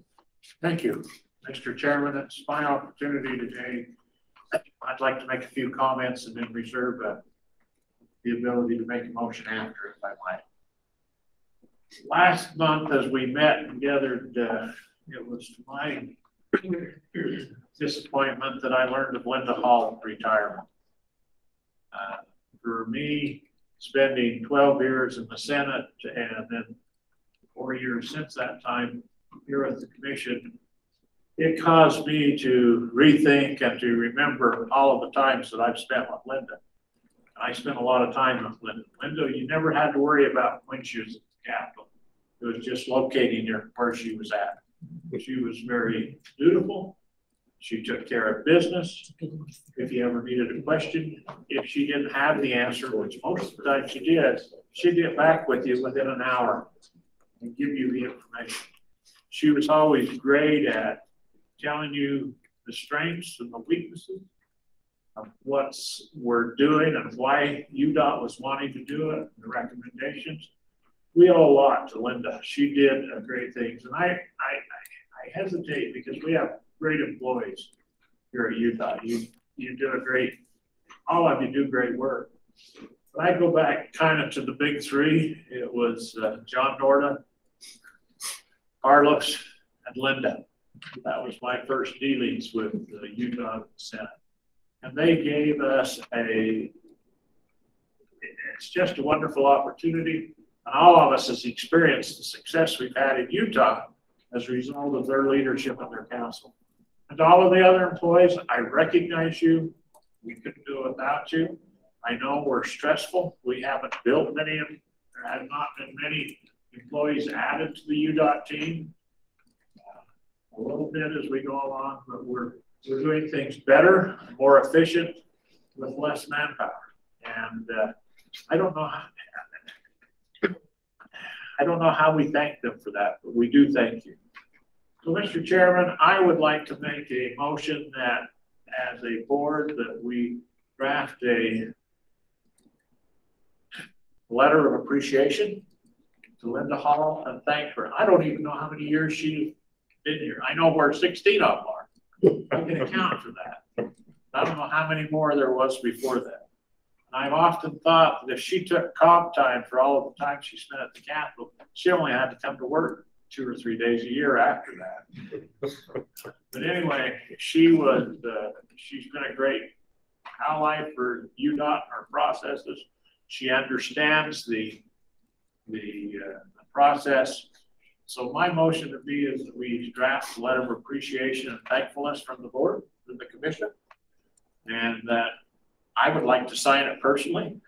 Thank you, Mr. Chairman. It's my opportunity today. I'd like to make a few comments and then reserve the ability to make a motion after, if I might. Last month, as we met and gathered, it was to my disappointment that I learned of Linda Hall's retirement. For me, spending 12 years in the Senate and then 4 years since that time here at the commission, it caused me to rethink and to remember all of the times that I've spent with Linda. I spent a lot of time with Linda. Linda, you never had to worry about when she was at the Capitol. It was just locating her where she was at. She was very dutiful. She took care of business. If you ever needed a question, if she didn't have the answer, which most of the time she did, she'd get back with you within an hour and give you the information. She was always great at telling you the strengths and the weaknesses of what we're doing and why UDOT was wanting to do it, and the recommendations. We owe a lot to Linda. She did great things. And I hesitate because we have great employees here at Utah. You do a great, all of you do great work. But I go back kind of to the big three. It was John Norda, Carlos, and Linda. That was my first dealings with the Utah Senate. And they gave us it's just a wonderful opportunity. And all of us has experienced the success we've had in Utah as a result of their leadership and their council. And to all of the other employees, I recognize you. We couldn't do it without you. I know we're stressful. We haven't built many of them. There have not been many employees added to the UDOT team. A little bit as we go along, but we're doing things better, more efficient, with less manpower. And I don't know how we thank them for that, but we do thank you. So, Mr. Chairman, I would like to make a motion that as a board that we draft a letter of appreciation to Linda Hall and thank her. I don't even know how many years she's been here. I know where 16 of them are. I can account for that. I don't know how many more there was before that. And I've often thought that if she took comp time for all of the time she spent at the Capitol, she only had to come to work 2 or 3 days a year after that. But anyway, she's been a great ally for UDOT and our processes. She understands the process. So my motion to be is that we draft a letter of appreciation and thankfulness from the board, from the commission, and that I would like to sign it personally.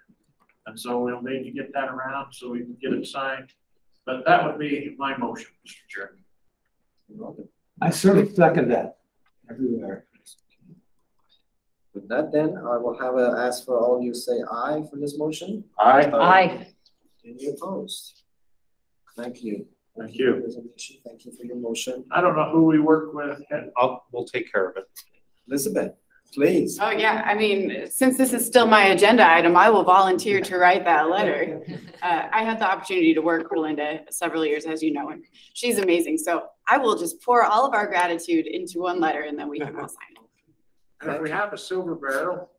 And so we'll need to get that around so we can get it signed. But that would be my motion, Mr. Chairman. I certainly second that. Everywhere. With that, then I will have ask for all of you say aye for this motion. Aye. Aye. Any opposed? Thank you. Thank you. Thank you for your motion. I don't know who we work with. We'll take care of it. Elizabeth, please. Oh, yeah. I mean, since this is still my agenda item, I will volunteer to write that letter. I had the opportunity to work for Linda several years, as you know, and she's amazing. So I will just pour all of our gratitude into one letter and then we can all sign it. And if we have a silver barrel,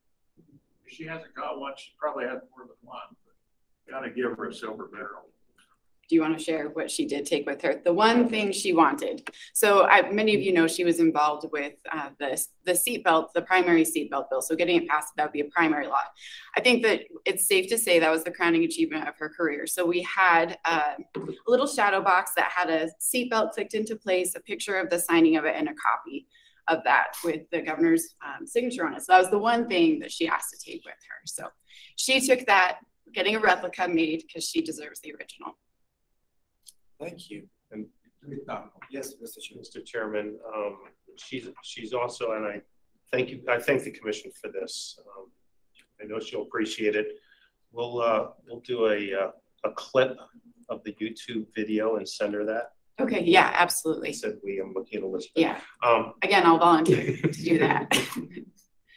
if she hasn't got one, she probably has more than one. But gotta give her a silver barrel. Do you want to share what she did take with her? The one thing she wanted. So many of you know she was involved with the seatbelt, the primary seatbelt bill. So getting it passed, that would be a primary law. I think that it's safe to say that was the crowning achievement of her career. So we had a little shadow box that had a seatbelt clicked into place, a picture of the signing of it, and a copy of that with the governor's signature on it. So that was the one thing that she asked to take with her. So she took that, getting a replica made because she deserves the original. Thank you. And yes, Mr. Chairman, she's also, and I thank the commission for this. I know she'll appreciate it. We'll do a clip of the YouTube video and send her that. Okay, yeah, absolutely. Said we, I'm looking at Elizabeth. Yeah. Again, I'll volunteer to do that.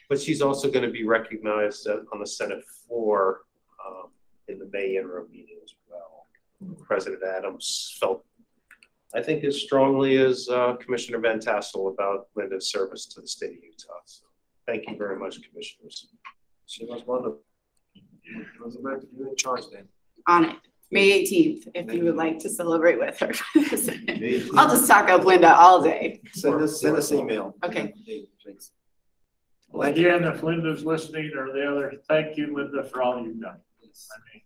But she's also going to be recognized on the Senate floor in the May interim meeting as well. President Adams felt, I think, as strongly as Commissioner Van Tassel about Linda's service to the state of Utah. So thank you very much, commissioners. She was wonderful. Elizabeth, you're in charge then. On it. May 18th, if you would like to celebrate with her. I'll just talk up Linda all day. Send us email. Okay. Please. Well, again, if Linda's listening or the other, thank you, Linda, for all you've done. I mean,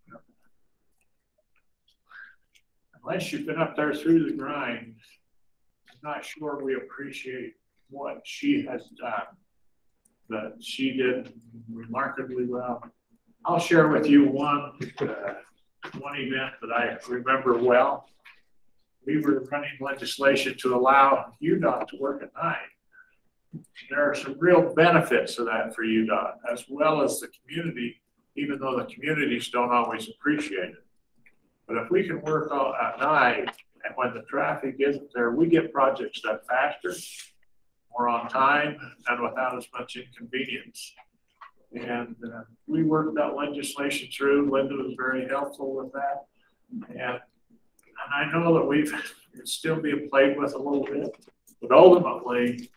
unless you've been up there through the grind, I'm not sure we appreciate what she has done. But she did remarkably well. I'll share with you one event that I remember well. We were running legislation to allow UDOT to work at night. There are some real benefits to that for UDOT, as well as the community, even though the communities don't always appreciate it. But if we can work at night and when the traffic isn't there, we get projects done faster, more on time, and without as much inconvenience. And we worked that legislation through. Linda was very helpful with that. And I know that it's still being played with a little bit, but ultimately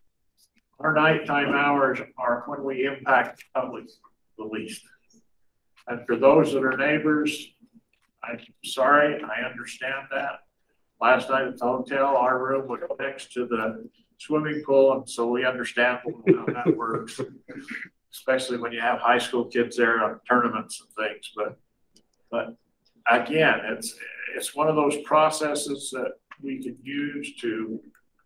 our nighttime hours are when we impact the public the least. And for those that are neighbors, I'm sorry, I understand that. Last night at the hotel, our room was next to the swimming pool, and so we understand how that works. Especially when you have high school kids there on tournaments and things, but again, it's one of those processes that we can use to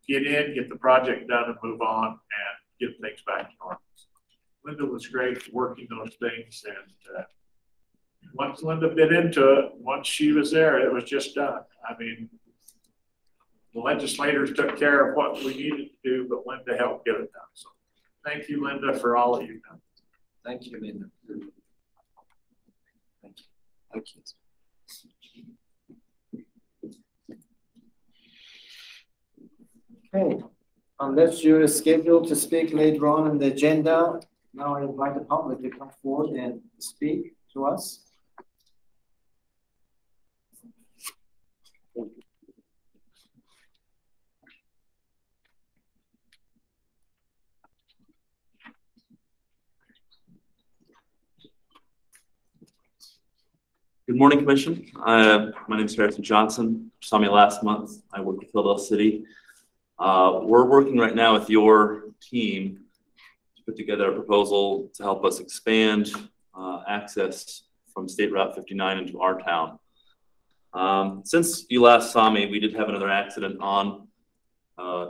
get in, get the project done and move on and get things back to normal. Linda was great working those things, and once Linda bit into it, once she was there, it was just done. I mean, the legislators took care of what we needed to do, but Linda helped get it done. So thank you, Linda, for all that you've done. Thank you, Linda. Thank you. Thank you. Okay, unless you're scheduled to speak later on in the agenda, now I invite the public to come forward and speak to us. Good morning, Commission. My name is Harrison Johnson. You saw me last month. I work with Philadelphia City. We're working right now with your team to put together a proposal to help us expand access from State Route 59 into our town. Since you last saw me, we did have another accident on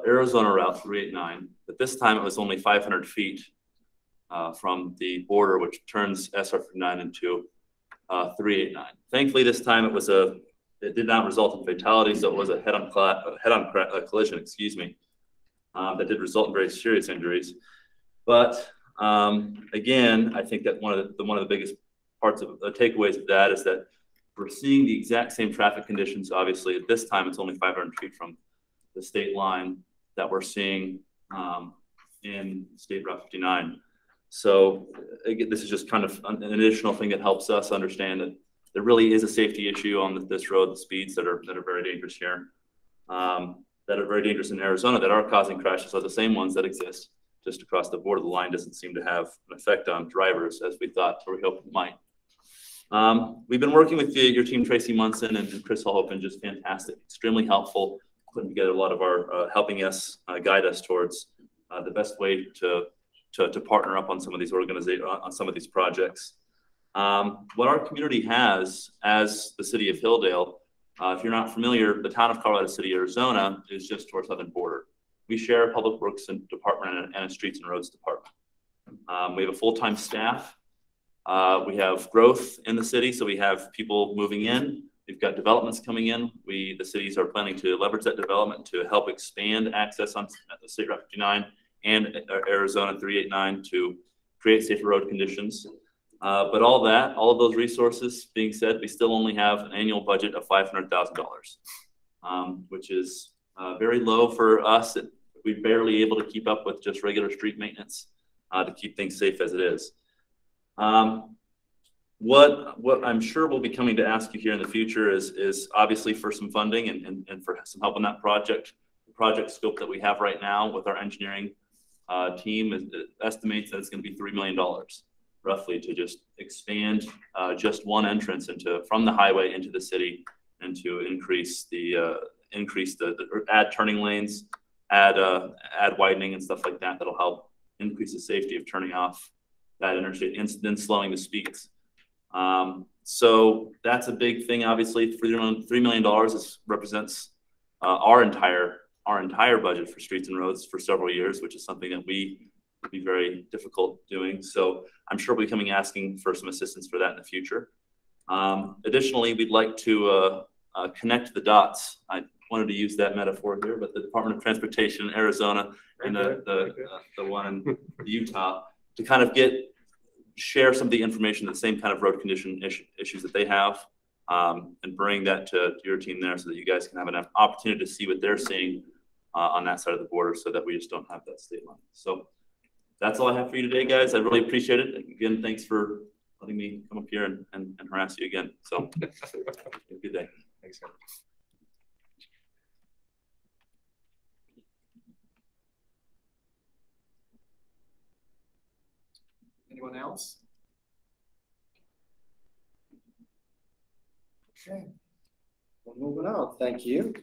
Arizona Route 389, but this time it was only 500 feet from the border, which turns SR 59 into 389. Thankfully, this time it did not result in fatality, so it was a head-on collision, excuse me, that did result in very serious injuries. But again, I think that one of the biggest parts of the takeaways of that is that we're seeing the exact same traffic conditions. Obviously, at this time, it's only 500 feet from the state line that we're seeing in State Route 59. So again, this is just kind of an additional thing that helps us understand that there really is a safety issue on this road, the speeds that are very dangerous here, that are very dangerous in Arizona, that are causing crashes, are the same ones that exist just across the border. The line doesn't seem to have an effect on drivers as we thought, or we hoped it might. We've been working with your team, Tracy Munson and Chris Hallhopen, just fantastic, extremely helpful, putting together a lot of our, helping us guide us towards the best way to partner up on some of these on some of these projects. What our community has as the city of Hilldale, if you're not familiar, the town of Colorado City, Arizona is just to our southern border. We share a public works department and a streets and roads department. We have a full-time staff. We have growth in the city, so we have people moving in. We've got developments coming in. The cities are planning to leverage that development to help expand access on State Route 59 and Arizona 389 to create safer road conditions. But all of those resources being said, we still only have an annual budget of $500,000, which is very low for us. We're barely able to keep up with just regular street maintenance to keep things safe as it is. What I'm sure we'll be coming to ask you here in the future is obviously for some funding and for some help on that project. The project scope that we have right now with our engineering team estimates that it's going to be $3 million roughly to just expand just one entrance from the highway into the city and to increase or add turning lanes, add widening and stuff like that. That'll help increase the safety of turning off that interstate and then slowing the speeds. So that's a big thing. Obviously, $3 million represents our entire budget for streets and roads for several years, which is something that we would be very difficult doing. So I'm sure we'll be coming asking for some assistance for that in the future. Additionally, we'd like to connect the dots. I wanted to use that metaphor here, but the Department of Transportation in Arizona and the one in Utah to kind of share some of the information, the same kind of road condition issues that they have, and bring that to your team there so that you guys can have an opportunity to see what they're seeing on that side of the border so that we just don't have that state line. So that's all I have for you today, guys. I really appreciate it. Again, thanks for letting me come up here and harass you again. So have a good day. Thanks, guys. Anyone else? Okay. We're moving on. Thank you.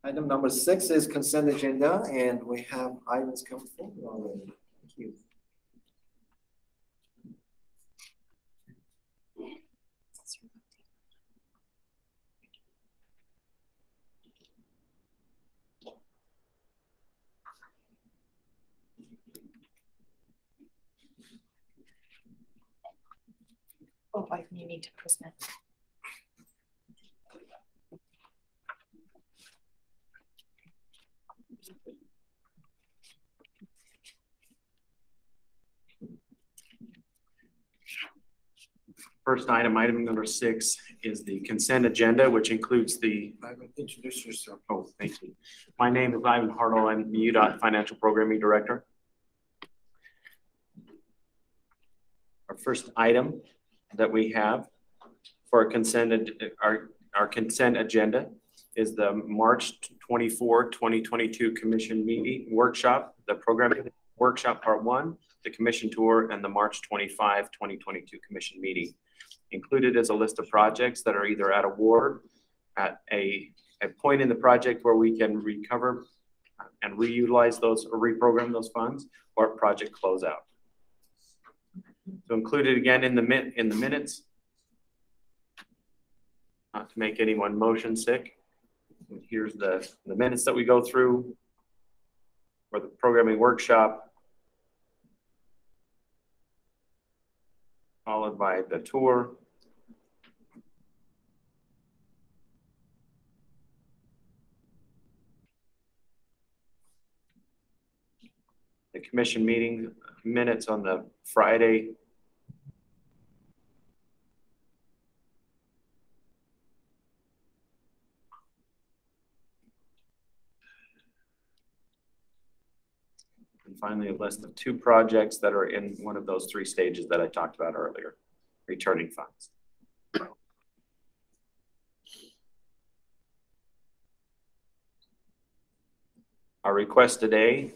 Item number 6 is consent agenda, and we have items coming forward already. Thank you. Oh, you need to present. First item, item number 6, is the consent agenda, which includes the. Introduce yourself. Oh, thank you. My name is Ivan Hartle. I'm the UDOT Financial Programming Director. Our first item that we have for our consent agenda is the March 24, 2022 Commission meeting workshop, the programming workshop part 1, the commission tour, and the March 25, 2022 commission meeting. Included is a list of projects that are either at award, at a point in the project where we can recover and reutilize those or reprogram those funds, or project closeout. So included again in the minutes, not to make anyone motion sick. And here's the minutes that we go through for the programming workshop, followed by the tour. The commission meeting minutes on the Friday. And finally, a list of 2 projects that are in one of those 3 stages that I talked about earlier, returning funds. Our request today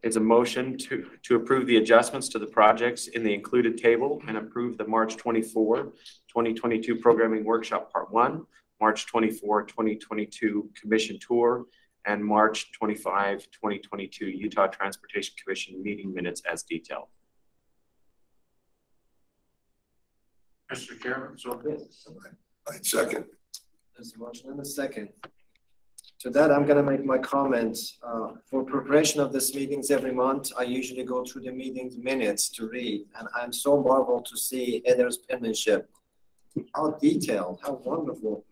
is a motion to approve the adjustments to the projects in the included table and approve the March 24, 2022 programming workshop part 1, March 24, 2022 commission tour, and March 25, 2022 Utah Transportation Commission meeting minutes as detailed. Mr. Chairman, so I'd second. There's a motion and a second. To that, I'm gonna make my comments. For preparation of these meetings every month, I usually go through the meetings minutes to read, and I'm so marveled to see Heather's penmanship. How detailed, how wonderful.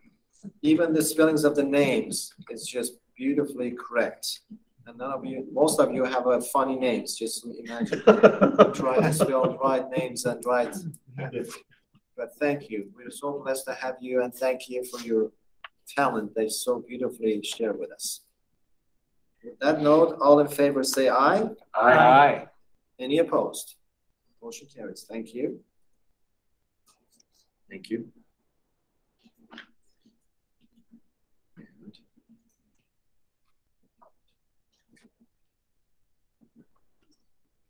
Even the spellings of the names is just beautifully correct. And most of you have funny names, just imagine. Try to spell right names and right. But thank you. We're so blessed to have you, and thank you for your talent they so beautifully share with us. With that note, all in favor say aye. Aye. Aye. Any opposed? Motion carries. Thank you. Thank you.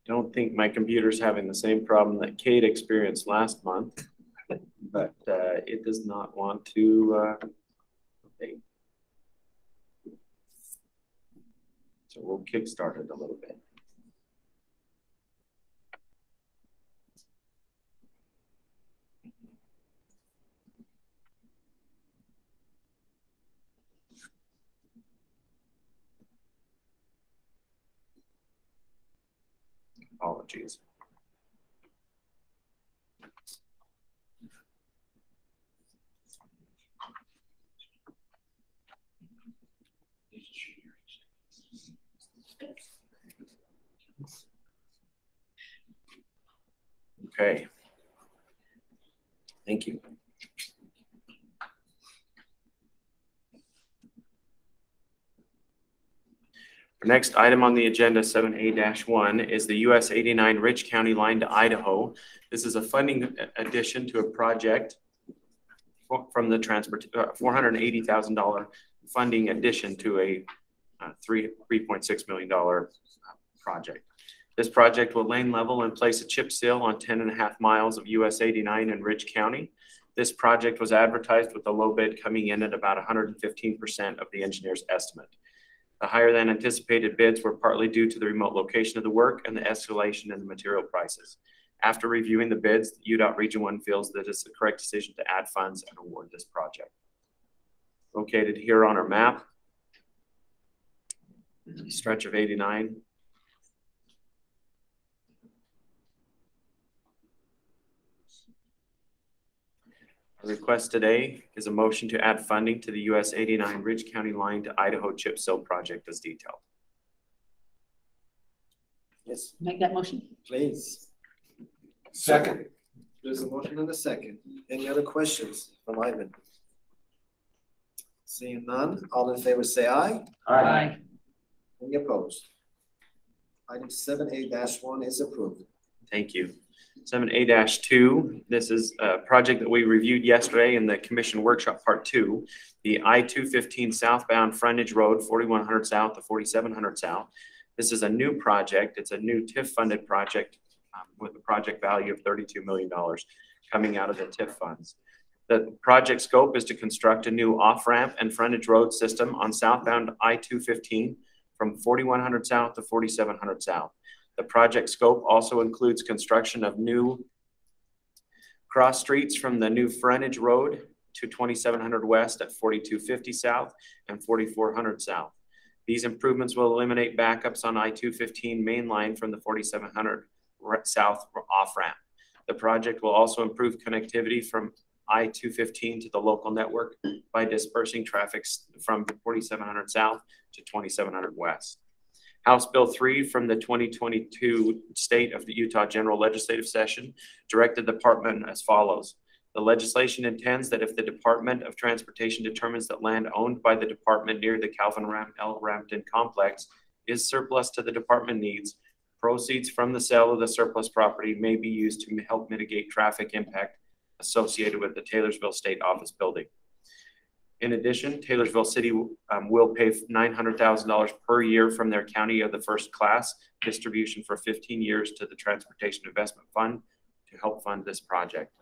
Don't think my computer's having the same problem that Kate experienced last month, but it does not want to update. So we'll kickstart it a little bit. Apologies. Okay. Thank you. Our next item on the agenda, 7A-1, is the US 89 Rich County line to Idaho. This is a funding addition to a project from the $480,000 funding addition to a $3.6 million project. This project will lane level and place a chip seal on 10.5 miles of US 89 in Ridge County. This project was advertised with the low bid coming in at about 115% of the engineer's estimate. The higher than anticipated bids were partly due to the remote location of the work and the escalation in the material prices. After reviewing the bids, UDOT Region 1 feels that it's the correct decision to add funds and award this project. Located here on our map, stretch of 89. Our request today is a motion to add funding to the US 89 Ridge County line to Idaho chip seal project as detailed. Yes, Make that motion. please. Second. There's a motion and a second. Any other questions from Ivan? Seeing none, all in favor say aye. Aye. Any opposed? Item 7A-1 is approved. Thank you. 7A-2, this is a project that we reviewed yesterday in the commission workshop part 2, the I-215 southbound frontage road, 4100 south to 4700 south. This is a new project. It's a new TIF funded project with a project value of $32 million coming out of the TIF funds. The project scope is to construct a new off-ramp and frontage road system on southbound I-215 from 4100 south to 4700 south. The project scope also includes construction of new cross streets from the new frontage road to 2700 west at 4250 south and 4400 south. These improvements will eliminate backups on I-215 main line from the 4700 south off-ramp. The project will also improve connectivity from I-215 to the local network by dispersing traffic from 4700 south to 2700 west. House Bill 3 from the 2022 State of the Utah General Legislative Session directed the department as follows. The legislation intends that if the Department of Transportation determines that land owned by the department near the Calvin L. Rampton complex is surplus to the department needs, proceeds from the sale of the surplus property may be used to help mitigate traffic impact associated with the Taylorsville State Office building. In addition, Taylorsville City will pay $900,000 per year from their county of the first class distribution for 15 years to the Transportation Investment Fund to help fund this project.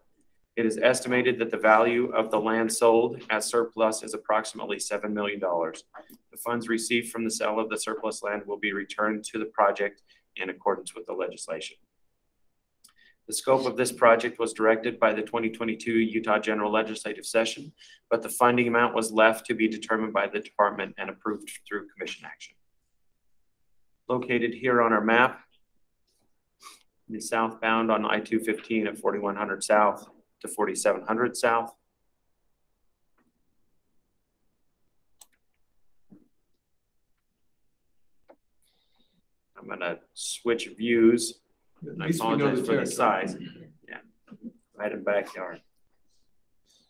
It is estimated that the value of the land sold as surplus is approximately $7 million. The funds received from the sale of the surplus land will be returned to the project in accordance with the legislation. The scope of this project was directed by the 2022 Utah General Legislative Session, but the funding amount was left to be determined by the department and approved through commission action. Located here on our map, the southbound on I-215 at 4100 south to 4700 south. I'm going to switch views. I apologize for the size. Yeah, right in backyard.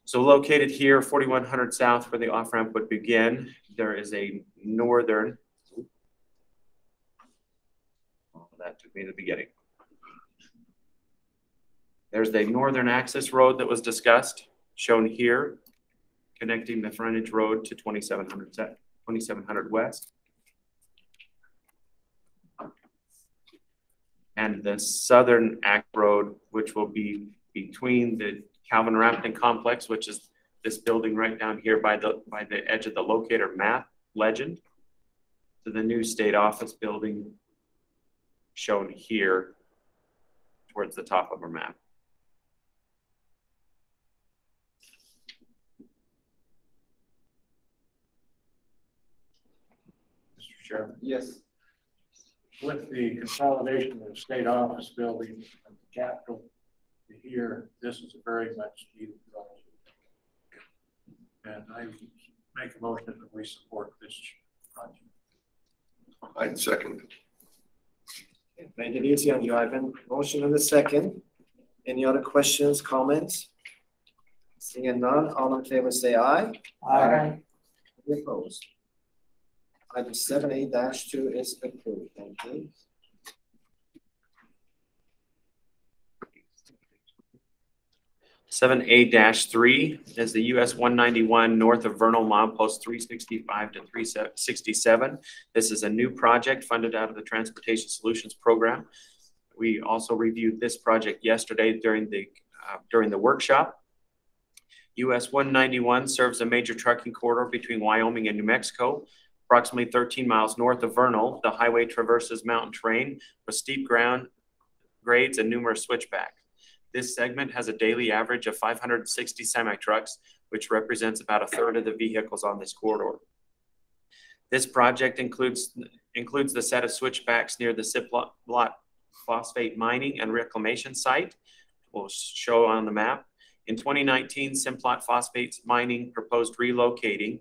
So located here, 4100 south, where the off-ramp would begin, there is a northern, oh, that took me to the beginning. There's the northern access road that was discussed, shown here, connecting the frontage road to 2700 west. And the southern act road, which will be between the Calvin Rampton complex, which is this building right down here by the edge of the locator map legend, to the new state office building shown here towards the top of our map. Mr. Chairman. Yes. With the consolidation of the state office building and the Capitol to here, this is a very much needed project. And I make a motion that we support this project. I'd second. Make it easy on you, Ivan. Motion and a second. Any other questions, comments? Seeing none, all in favor say aye. Aye. Any opposed? Item 7A-2 is approved. Thank you. 7A-3 is the US 191 north of Vernal, milepost 365 to 367. This is a new project funded out of the Transportation Solutions Program. We also reviewed this project yesterday during the workshop. US 191 serves a major trucking corridor between Wyoming and New Mexico. Approximately 13 miles north of Vernal, the highway traverses mountain terrain with steep ground grades and numerous switchbacks. This segment has a daily average of 560 semi-trucks, which represents about a third of the vehicles on this corridor. This project includes the set of switchbacks near the Simplot phosphate mining and reclamation site. We'll show on the map. In 2019, Simplot phosphate mining proposed relocating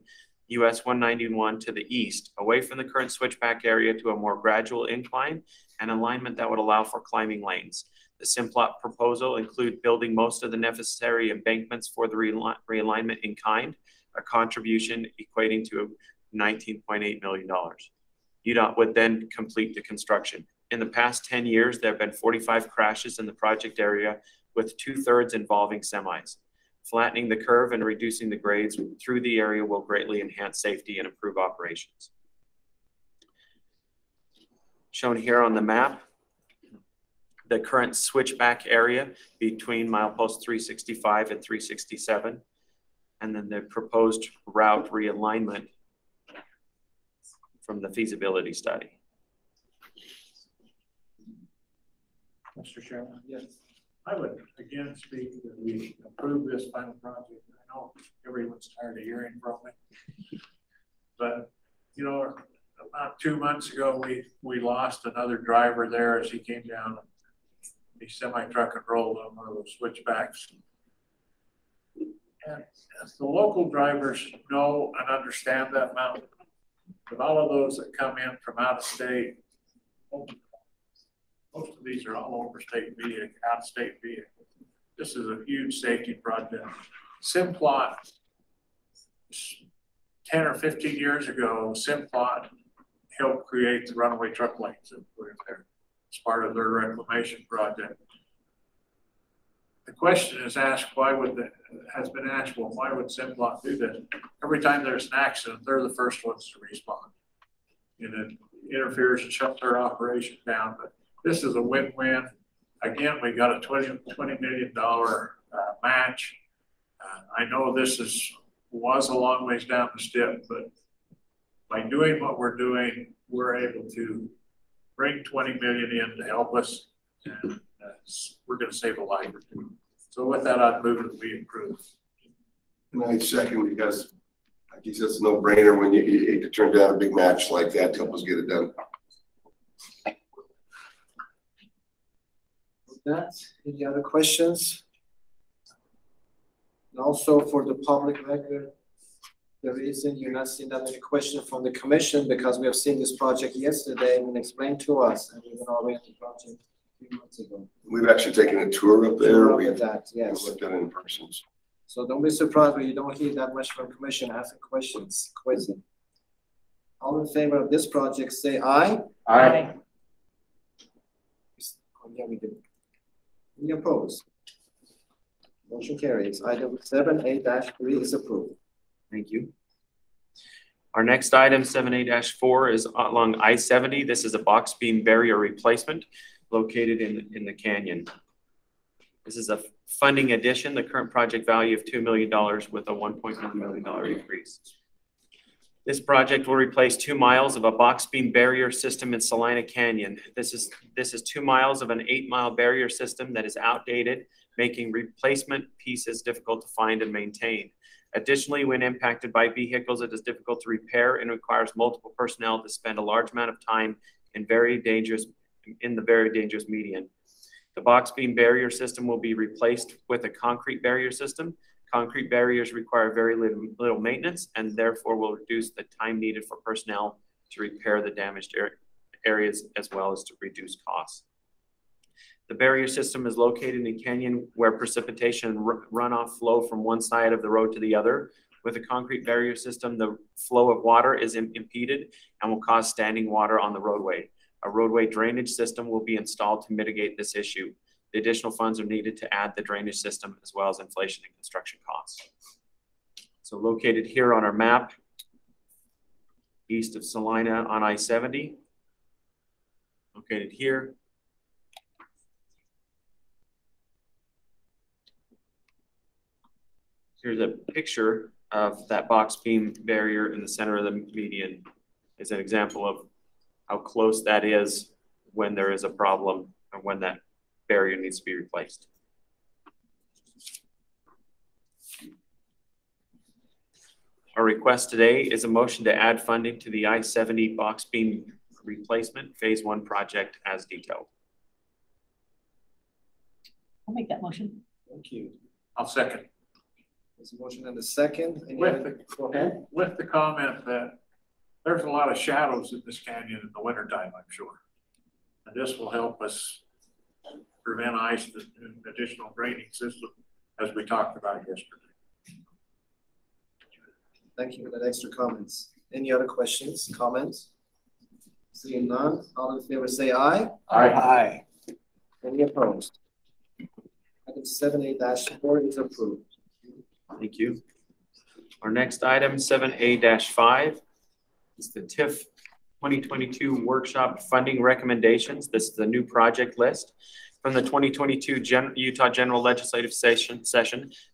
US 191 to the east, away from the current switchback area to a more gradual incline and alignment that would allow for climbing lanes. The Simplot proposal include building most of the necessary embankments for the realignment in kind, a contribution equating to $19.8 million. UDOT would then complete the construction. In the past 10 years, there have been 45 crashes in the project area, with 2/3 involving semis. Flattening the curve and reducing the grades through the area will greatly enhance safety and improve operations. Shown here on the map, the current switchback area between milepost 365 and 367, and then the proposed route realignment from the feasibility study. Mr. Chairman? Yes. I would again speak that we approve this final project. I know everyone's tired of hearing from me, but you know, about 2 months ago, we lost another driver there as he came down. The semi-truck and rolled on one of those switchbacks. And as the local drivers know and understand that mountain, but all of those that come in from out of state, most of these are all out-of-state vehicles. This is a huge safety project. Simplot, 10 or 15 years ago, Simplot helped create the runaway truck lanes that were there. It's part of their reclamation project. The question is asked, why would Simplot do this? Every time there's an accident, they're the first ones to respond. And it interferes and shuts their operation down. But this is a win-win. Again, we got a $20 million match. I know this was a long ways down the step, but by doing what we're doing, we're able to bring 20 million in to help us, and we're going to save a life or two. So with that, I'd move that we approve. And I second, because I guess it's a no-brainer when you hate to turn down a big match like that to help us get it done. With that, any other questions? And also for the public record, the reason you're not seeing that many questions from the commission, because we have seen this project yesterday and explained to us, and we went already the project a few months ago. We've actually taken a tour up there. We've looked at that, yes. Looked at it in person. So don't be surprised when you don't hear that much from commission asking questions. Quizzing. All in favor of this project, say aye. Aye. Yeah, we did. Any opposed? Motion carries. Item 7A-3 is approved. Thank you. Our next item, 7A-4, is along I-70. This is a box beam barrier replacement located in the canyon. This is a funding addition, the current project value of $2 million with a $1.1 million increase. This project will replace 2 miles of a box beam barrier system in Salina Canyon. This is 2 miles of an 8-mile barrier system that is outdated, making replacement pieces difficult to find and maintain. Additionally, when impacted by vehicles, it is difficult to repair and requires multiple personnel to spend a large amount of time in the very dangerous median. The box beam barrier system will be replaced with a concrete barrier system. Concrete barriers require very little maintenance and therefore will reduce the time needed for personnel to repair the damaged areas as well as to reduce costs. The barrier system is located in a canyon where precipitation and runoff flow from one side of the road to the other. With a concrete barrier system, the flow of water is impeded and will cause standing water on the roadway. A roadway drainage system will be installed to mitigate this issue. The additional funds are needed to add the drainage system as well as inflation and construction costs. So located here on our map, east of Salina on I-70, located here. Here's a picture of that box beam barrier in the center of the median as an example of how close that is when there is a problem and when that barrier needs to be replaced. Our request today is a motion to add funding to the I-70 box beam replacement phase 1 project as detailed. I'll make that motion. Thank you. I'll second. There's a motion and a second. Go ahead. With the comment that there's a lot of shadows in this canyon in the wintertime, I'm sure. And this will help us prevent ice and additional draining system as we talked about yesterday. Thank you for that extra comments. Any other questions, comments? Seeing none, all in favor say aye. Aye. Any opposed? Item 7A-4 is approved. Thank you. Our next item, 7A-5, is the TIF 2022 workshop funding recommendations. This is the new project list. From the 2022 Utah General Legislative Session,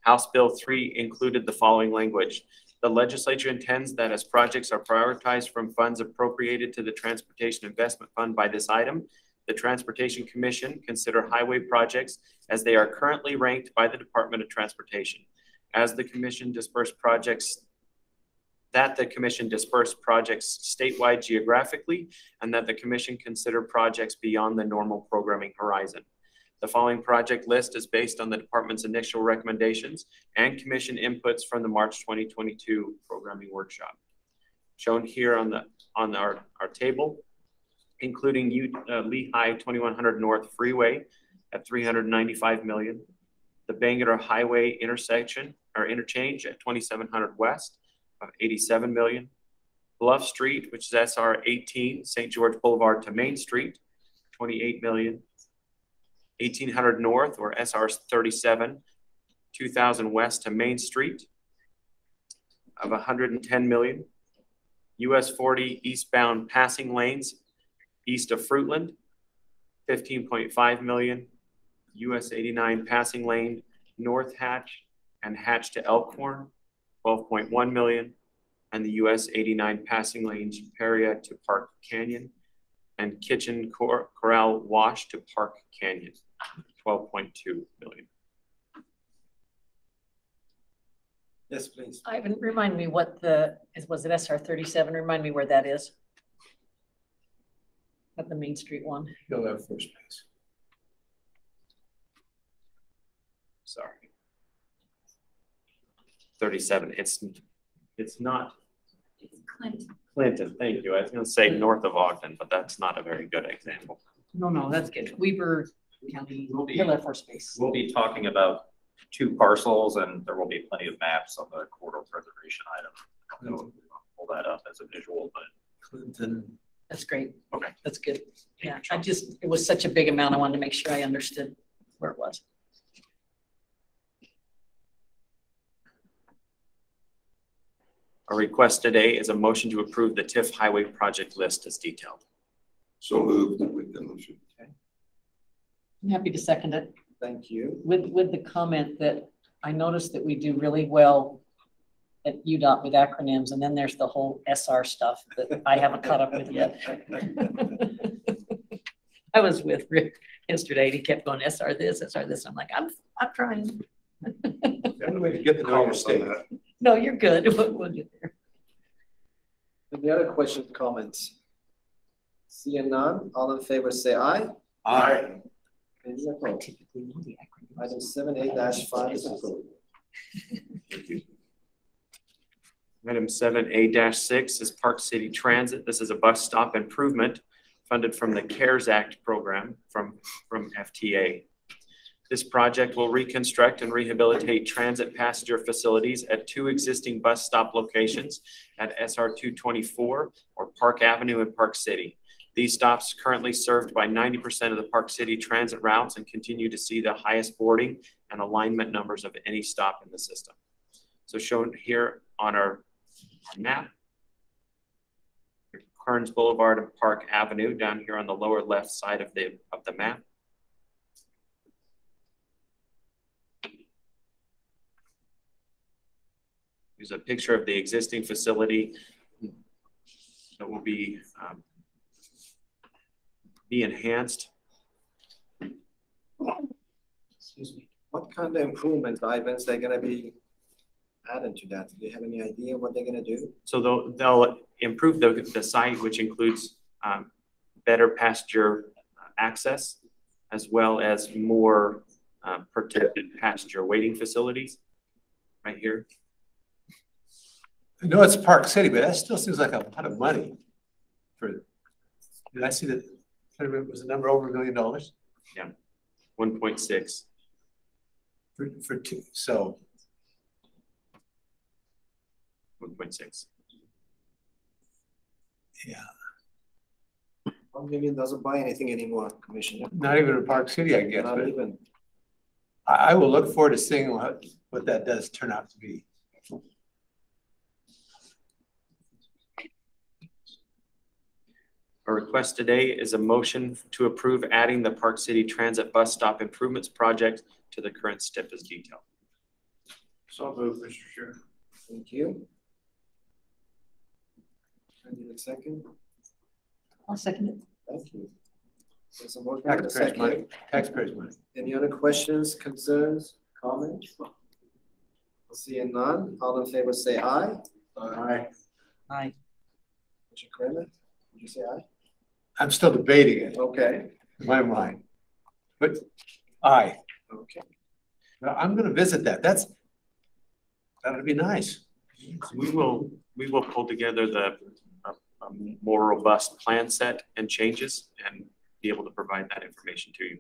House Bill 3 included the following language. The legislature intends that as projects are prioritized from funds appropriated to the Transportation Investment Fund by this item, the Transportation Commission consider highway projects as they are currently ranked by the Department of Transportation. As the Commission dispersed projects, statewide geographically, and that the Commission consider projects beyond the normal programming horizon. The following project list is based on the department's initial recommendations and commission inputs from the March 2022 programming workshop. Shown here on our table, including Lehigh 2100 North Freeway at $395 million, the Bangerter Highway interchange at 2700 West of $87 million, Bluff Street, which is SR 18, St. George Boulevard to Main Street, $28 million, 1800 North or SR 37, 2000 West to Main Street of $110 million, US 40 eastbound passing lanes east of Fruitland, $15.5 million, US 89 passing lane North Hatch and Hatch to Elkhorn, $12.1 million, and the US 89 passing lanes Peria to Park Canyon and Kitchen Corral Wash to Park Canyon, $12.2 million. Yes, please. Ivan, remind me what was it SR 37? Remind me where that is. At the Main Street one. You'll have first place. Sorry. 37. It's not. It's Clinton. Clinton, thank you. I was going to say north of Ogden, but that's not a very good example. No, that's good. Weber County, Hill Air Force Base. We'll be talking about 2 parcels, and there will be plenty of maps on the corridor preservation item. So pull that up as a visual, but Clinton. That's great. Okay. That's good. Yeah, it was such a big amount. I wanted to make sure I understood where it was. Our request today is a motion to approve the TIF highway project list as detailed. So moved with the motion. Okay. I'm happy to second it. Thank you. With the comment that I noticed that we do really well at UDOT with acronyms, and then there's the whole SR stuff that I haven't caught up with yet. I was with Rick yesterday, and he kept going SR this, SR this. I'm like, I'm trying. Get the know your state. No, you're good. We'll get there. Any other questions, comments? Seeing none, all in favor say aye. Aye. Any opposed? Item 7A-5 is approved. Thank you. Item 7A-6 is Park City Transit. This is a bus stop improvement funded from the CARES Act program from FTA. This project will reconstruct and rehabilitate transit passenger facilities at 2 existing bus stop locations at SR 224 or Park Avenue in Park City. These stops currently served by 90% of the Park City transit routes and continue to see the highest boarding and alignment numbers of any stop in the system. So shown here on our map, Kearns Boulevard and Park Avenue down here on the lower left side of the map. Here's a picture of the existing facility that will be enhanced. Excuse me. What kind of improvements, Ivans, they're gonna be adding to that? Do you have any idea what they're gonna do? So they'll improve the site, which includes better passenger access, as well as more protected passenger waiting facilities right here. I know it's Park City, but that still seems like a lot of money for, did I see that, was the number over $1 million? Yeah, 1.6. For two, so. 1.6. Yeah. $1 million doesn't buy anything anymore, Commissioner. Not even in Park City, I guess. Not but even. I will look forward to seeing what that does turn out to be. Our request today is a motion to approve adding the Park City Transit Bus Stop Improvements Project to the current STIP as detailed. So moved, Mr. Chair. Thank you. I need a second. I'll second it. Thank you. There's a motion and a Taxpayers' money. second. Taxpayers' money. Any other questions, concerns, comments? Seeing none, all in favor say aye. Aye. Aye. Commissioner Kramer, did you say aye? I'm still debating it Okay. in my mind, but aye. Okay. Now, I'm gonna visit that. That'd be nice. We will pull together a more robust plan set and changes and be able to provide that information to you.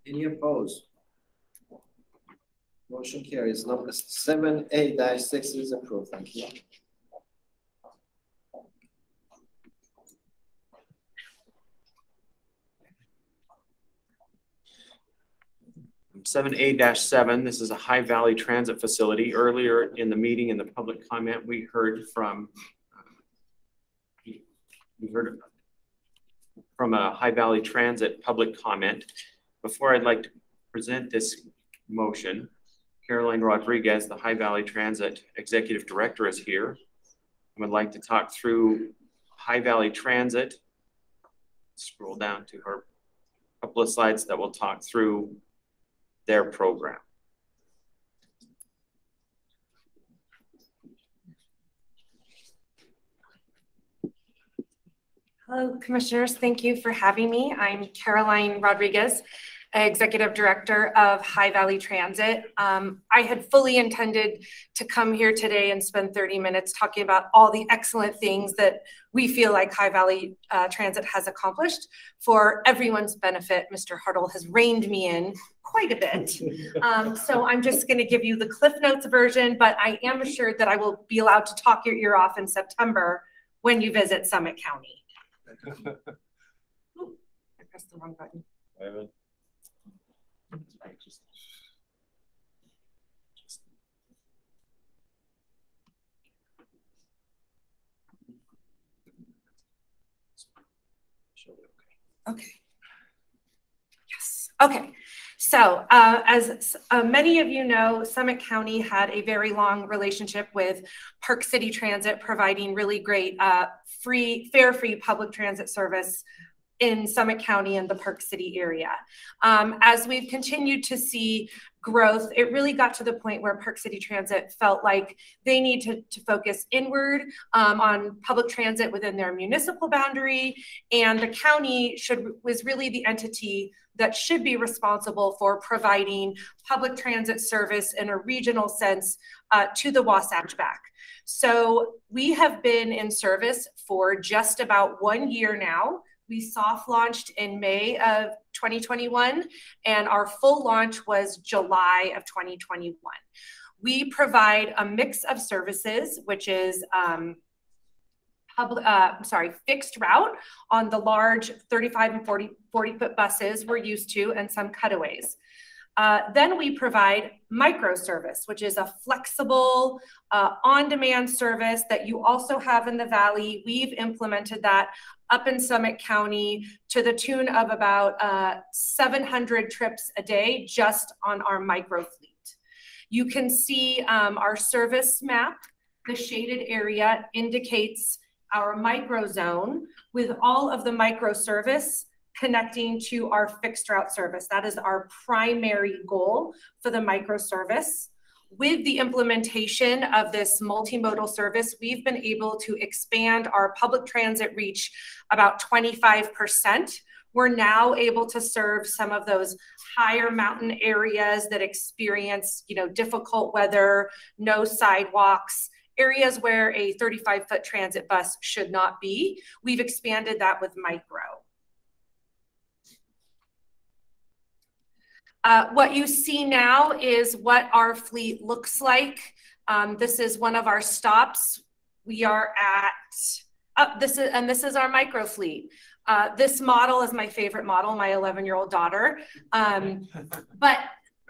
Any opposed? Motion carries. Number 7A-6 is approved. Thank you. 7A-7, this is a High Valley Transit facility. Earlier in the meeting, in the public comment, we heard from a High Valley Transit public comment. Before I'd like to present this motion, Caroline Rodriguez, the High Valley Transit Executive Director, is here. I would like to talk through High Valley Transit. Scroll down to her couple of slides that will talk through their program. Hello, Commissioners. Thank you for having me. I'm Caroline Rodriguez, Executive Director of High Valley Transit. I had fully intended to come here today and spend 30 minutes talking about all the excellent things that we feel like High Valley Transit has accomplished. For everyone's benefit, Mr. Hartle has reined me in quite a bit. So I'm just going to give you the Cliff Notes version, but I am assured that I will be allowed to talk your ear off in September when you visit Summit County. Ooh, I pressed the wrong button. Okay. Yes. Okay. So as many of you know, Summit County had a very long relationship with Park City Transit, providing really great fare-free public transit service in Summit County and the Park City area. As we've continued to see growth, it really got to the point where Park City Transit felt like they need to focus inward on public transit within their municipal boundary, and the county was really the entity that should be responsible for providing public transit service in a regional sense to the Wasatch Back. So we have been in service for just about 1 year now. We soft launched in May of 2021, and our full launch was July of 2021. We provide a mix of services, which is fixed route on the large 35 and 40-foot buses we're used to, and some cutaways. Then we provide microservice, which is a flexible, on-demand service that you also have in the Valley. We've implemented that up in Summit County to the tune of about 700 trips a day just on our micro fleet. You can see our service map. The shaded area indicates our micro zone with all of the micro service connecting to our fixed route service. That is our primary goal for the micro service. With the implementation of this multimodal service, we've been able to expand our public transit reach about 25%. We're now able to serve some of those higher mountain areas that experience, difficult weather, no sidewalks, areas where a 35-foot transit bus should not be. We've expanded that with micro. What you see now is what our fleet looks like. This is one of our stops. We are at, this is our micro fleet. This model is my favorite model, my 11-year-old daughter. But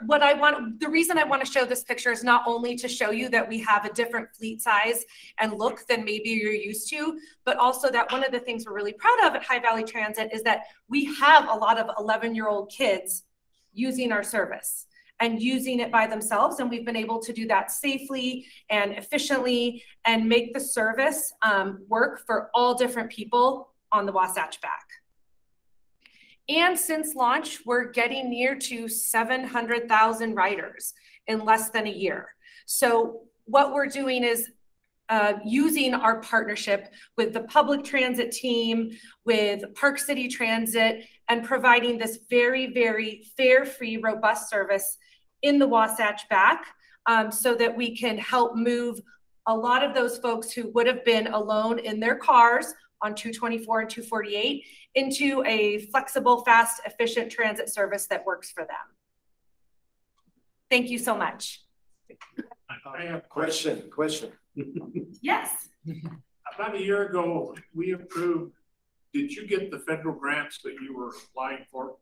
the reason I want to show this picture is not only to show you that we have a different fleet size and look than maybe you're used to, but also that one of the things we're really proud of at High Valley Transit is that we have a lot of 11-year-old kids using our service and using it by themselves. And we've been able to do that safely and efficiently and make the service work for all different people on the Wasatch Back. And since launch, we're getting near to 700,000 riders in less than a year. So what we're doing is using our partnership with the public transit team, with Park City Transit, and providing this very, very fare-free, robust service in the Wasatch Back so that we can help move a lot of those folks who would have been alone in their cars on 224 and 248 into a flexible, fast, efficient transit service that works for them. Thank you so much. I have a Question. Yes. About a year ago, we approved, did you get the federal grants that you were applying for?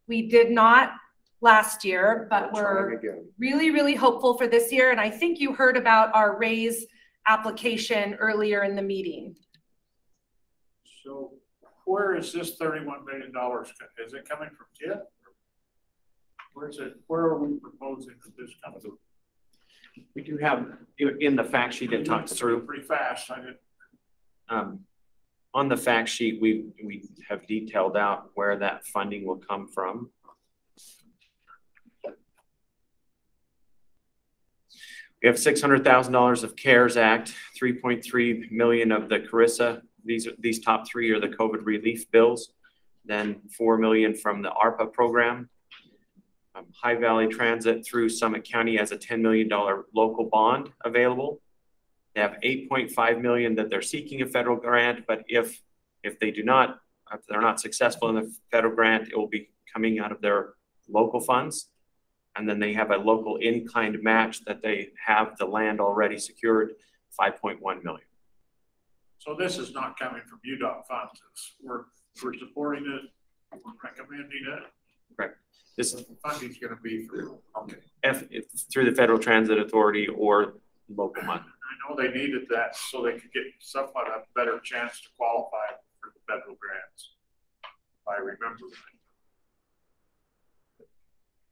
We did not last year, but we're really, really hopeful for this year. And I think you heard about our raise application earlier in the meeting. So where is this $31 million? Is it coming from Tiff? Where are we proposing that this comes from? We do have in the fact sheet it talks through. Pretty fast. I didn't. On the fact sheet, we have detailed out where that funding will come from. We have $600,000 of CARES Act, 3.3 million of the CARISA. These top three are the COVID relief bills. Then 4 million from the ARPA program. High Valley Transit through Summit County has a $10 million local bond available. They have 8.5 million that they're seeking a federal grant, but if they're not successful in the federal grant, it will be coming out of their local funds. And then they have a local in-kind match that they have the land already secured, 5.1 million. So this is not coming from UDOT funds. We're supporting it, we're recommending it. Correct. This funding's going to be through, through the Federal Transit Authority or local money. I know they needed that so they could get somewhat a better chance to qualify for the federal grants, if I remember right.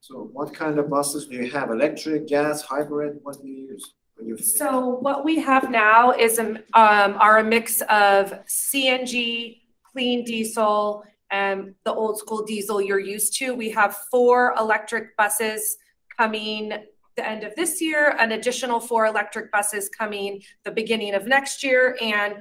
So what kind of buses do you have? Electric, gas, hybrid? What do you use? So what we have now is are a mix of CNG, clean diesel, and the old school diesel you're used to. We have 4 electric buses coming the end of this year, an additional 4 electric buses coming the beginning of next year. And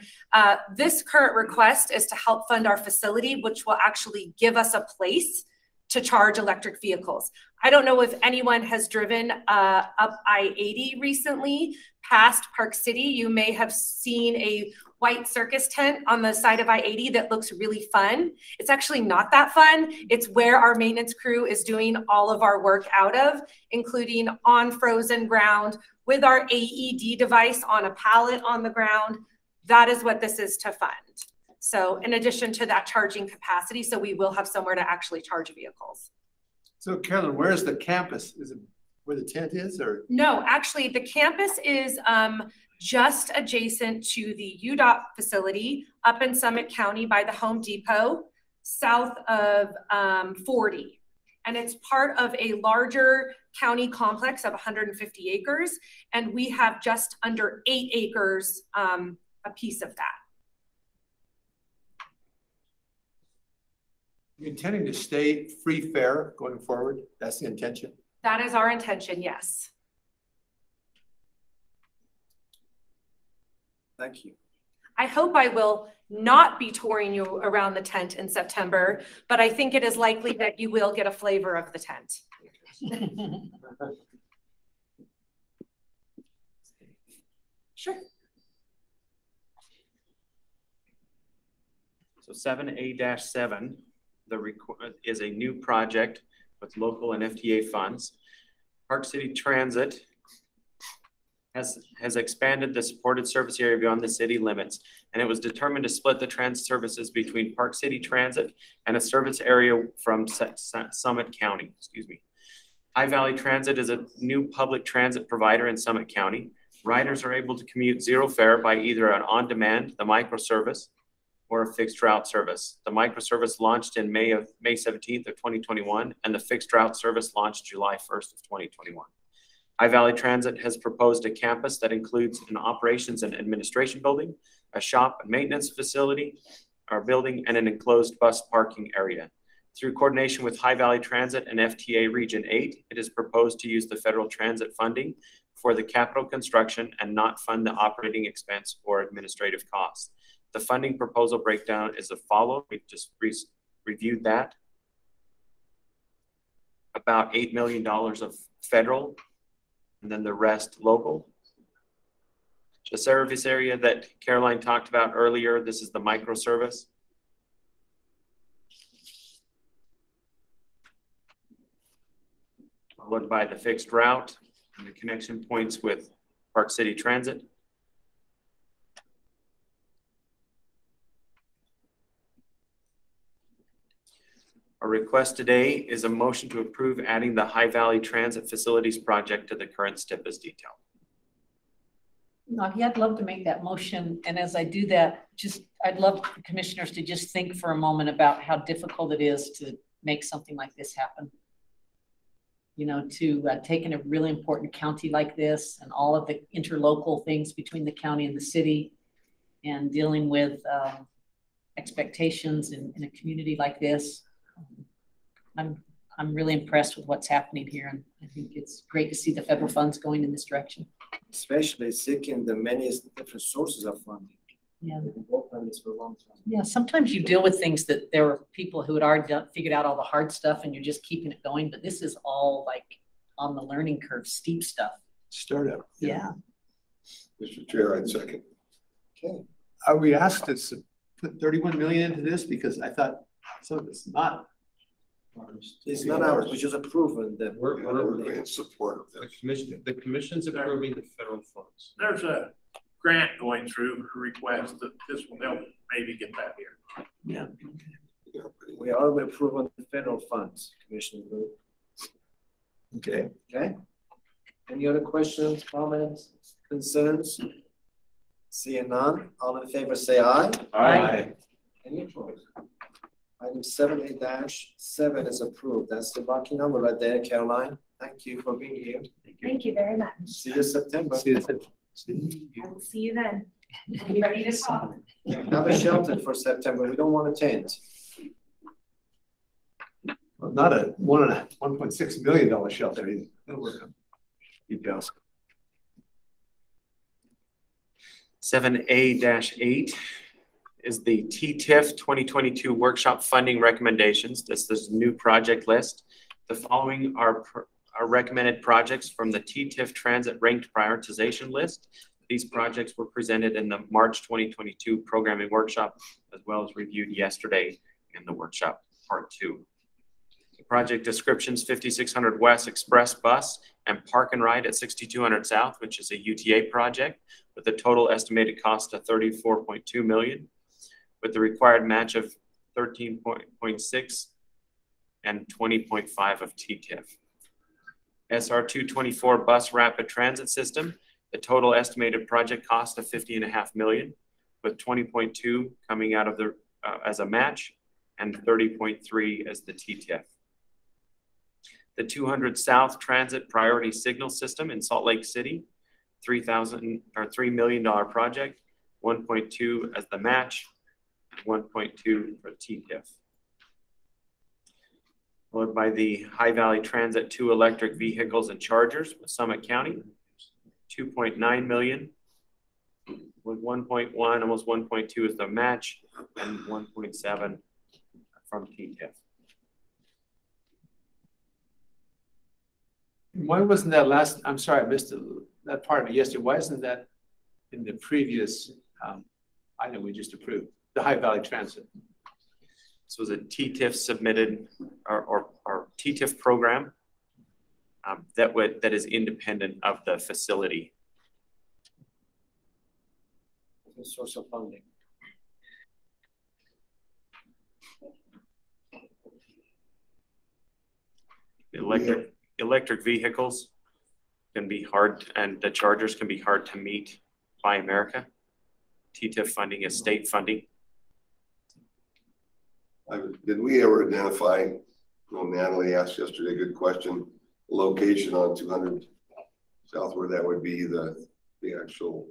this current request is to help fund our facility, which will actually give us a place to charge electric vehicles. I don't know if anyone has driven up I-80 recently past Park City. You may have seen a white circus tent on the side of I-80 that looks really fun. It's actually not that fun. It's where our maintenance crew is doing all of our work out of, including on frozen ground with our AED device on a pallet on the ground. That is what this is to fund. So in addition to that charging capacity, so we will have somewhere to actually charge vehicles. So Carolyn, where's the campus? Is it where the tent is, or? No, actually the campus is just adjacent to the UDOT facility up in Summit County by the Home Depot, south of 40. And it's part of a larger county complex of 150 acres. And we have just under 8 acres, a piece of that. You're intending to stay free fare going forward? That's the intention? That is our intention, yes. Thank you. I hope I will not be touring you around the tent in September, but I think it is likely that you will get a flavor of the tent. Sure. So 7A-7, is a new project with local and FTA funds. Park City Transit has expanded the supported service area beyond the city limits, and it was determined to split the transit services between Park City Transit and a service area from Summit County, High Valley Transit is a new public transit provider in Summit County. Riders are able to commute zero fare by either an on-demand, the microservice, or a fixed route service. The microservice launched in May 17th of 2021, and the fixed route service launched July 1st of 2021. High Valley Transit has proposed a campus that includes an operations and administration building, a shop and maintenance facility, or building, and an enclosed bus parking area. Through coordination with High Valley Transit and FTA Region 8, it is proposed to use the federal transit funding for the capital construction and not fund the operating expense or administrative costs. The funding proposal breakdown is as follows. We've just reviewed that. About $8 million of federal, and then the rest local. The service area that Caroline talked about earlier, this is the microservice. Followed by the fixed route and the connection points with Park City Transit. Our request today is a motion to approve adding the High Valley Transit Facilities project to the current STIP as detailed. Nagi, I'd love to make that motion. And as I do that, I'd love the commissioners to just think for a moment about how difficult it is to make something like this happen. You know, to take in a really important county like this and all of the interlocal things between the county and the city and dealing with expectations in a community like this. I'm really impressed with what's happening here, and I think it's great to see the federal funds going in this direction. Especially seeking the many different sources of funding. Yeah. We've worked on this for a long time. Yeah, sometimes you deal with things that there were people who had already figured out all the hard stuff and you're just keeping it going, but this is all like on the learning curve, steep stuff. Startup. Yeah. Mr. Chair, I'd second. Okay. Are we asked to put 31 million into this? Because I thought some of it's not. It's not ours, we just approving that. We're in support of this. The commission's approving the federal funds. There's a grant going through a request that this will help maybe get that here. Yeah. We are approving the federal funds, Commissioner Blue. Okay. Okay. Any other questions, comments, concerns? Seeing none, all in favor say aye. Aye. Any opposed? Item 7A-7 is approved. That's the lucky number right there, Caroline. Thank you for being here. Thank you very much. See you September. See you. I will see you then. I'll be ready to talk. Have a shelter for September. We don't want a tent. Well, not a $1.6 million shelter either. That'll work on details. 7A-8 is the TIF 2022 workshop funding recommendations. This is a new project list. The following are recommended projects from the TIF Transit ranked prioritization list. These projects were presented in the March 2022 programming workshop, as well as reviewed yesterday in the workshop part 2. The project descriptions: 5600 West Express Bus and Park and Ride at 6200 South, which is a UTA project with a total estimated cost of $34.2 million, with the required match of 13.6 and 20.5 of TTIF. SR 224 Bus Rapid Transit System, the total estimated project cost of $50.5 million, with 20.2 coming out of the as a match and 30.3 as the TTIF. The 200 South Transit Priority Signal System in Salt Lake City, $3 million project, 1.2 as the match, 1.2 for TTIF. Followed by the High Valley Transit 2 electric vehicles and chargers with Summit County, $2.9 million, with 1.1, almost 1.2 as the match, and 1.7 from TTIF. Why wasn't that last, I'm sorry, I missed that part of it yesterday. Why isn't that in the previous item we just approved, the High Valley Transit? This was a TTIF submitted or TTIF program that is independent of the facility. The source of funding. Electric vehicles can be hard, and the chargers can be hard to meet by America. TTIF funding is state funding. Did we ever identify, well, Natalie asked yesterday, good question, location on 200 South where that would be the actual?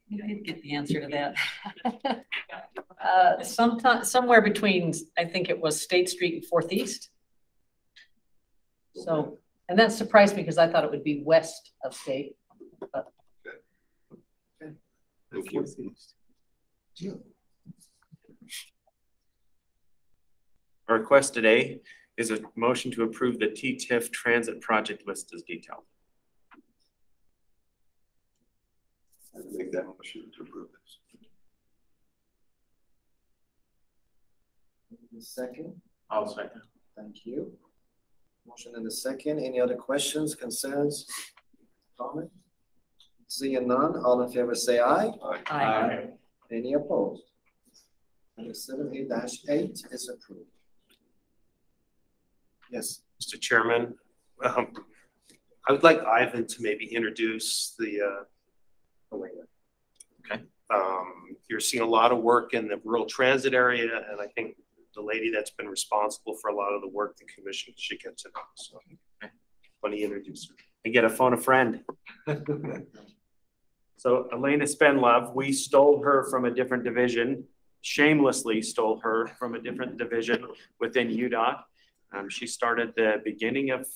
You did get the answer to that. Somewhere between, I think it was State Street and 4th East. So, and that surprised me because I thought it would be west of State. But. Okay. Thank you. Our request today is a motion to approve the TTIF transit project list as detailed. I would make that motion to approve this. Second. I'll second. Thank you. Motion and a second. Any other questions, concerns, comment? Seeing none, all in favor say aye. Aye. Any opposed? Item 7A-8 is approved. Yes. Mr. Chairman, I would like Ivan to maybe introduce the Elena. Okay. You're seeing a lot of work in the rural transit area, and I think the lady that's been responsible for a lot of the work the commission should get to know. So let me introduce her. I get a phone a friend. So Elena Spenlove, we stole her from a different division, shamelessly stole her from a different division within UDOT. She started the beginning of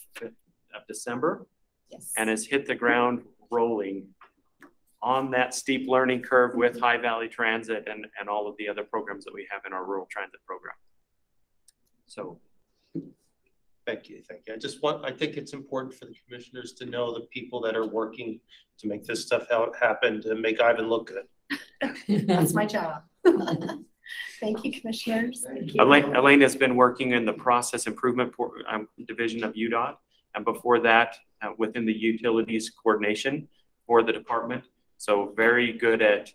December. Yes. And has hit the ground rolling on that steep learning curve with High Valley Transit and all of the other programs that we have in our rural transit program. So. Thank you. Thank you. I think it's important for the commissioners to know the people that are working to make this stuff happen, to make Ivan look good. That's my job. Thank you, commissioners. Elaine has been working in the process improvement division of UDOT, and before that within the utilities coordination for the department. So very good at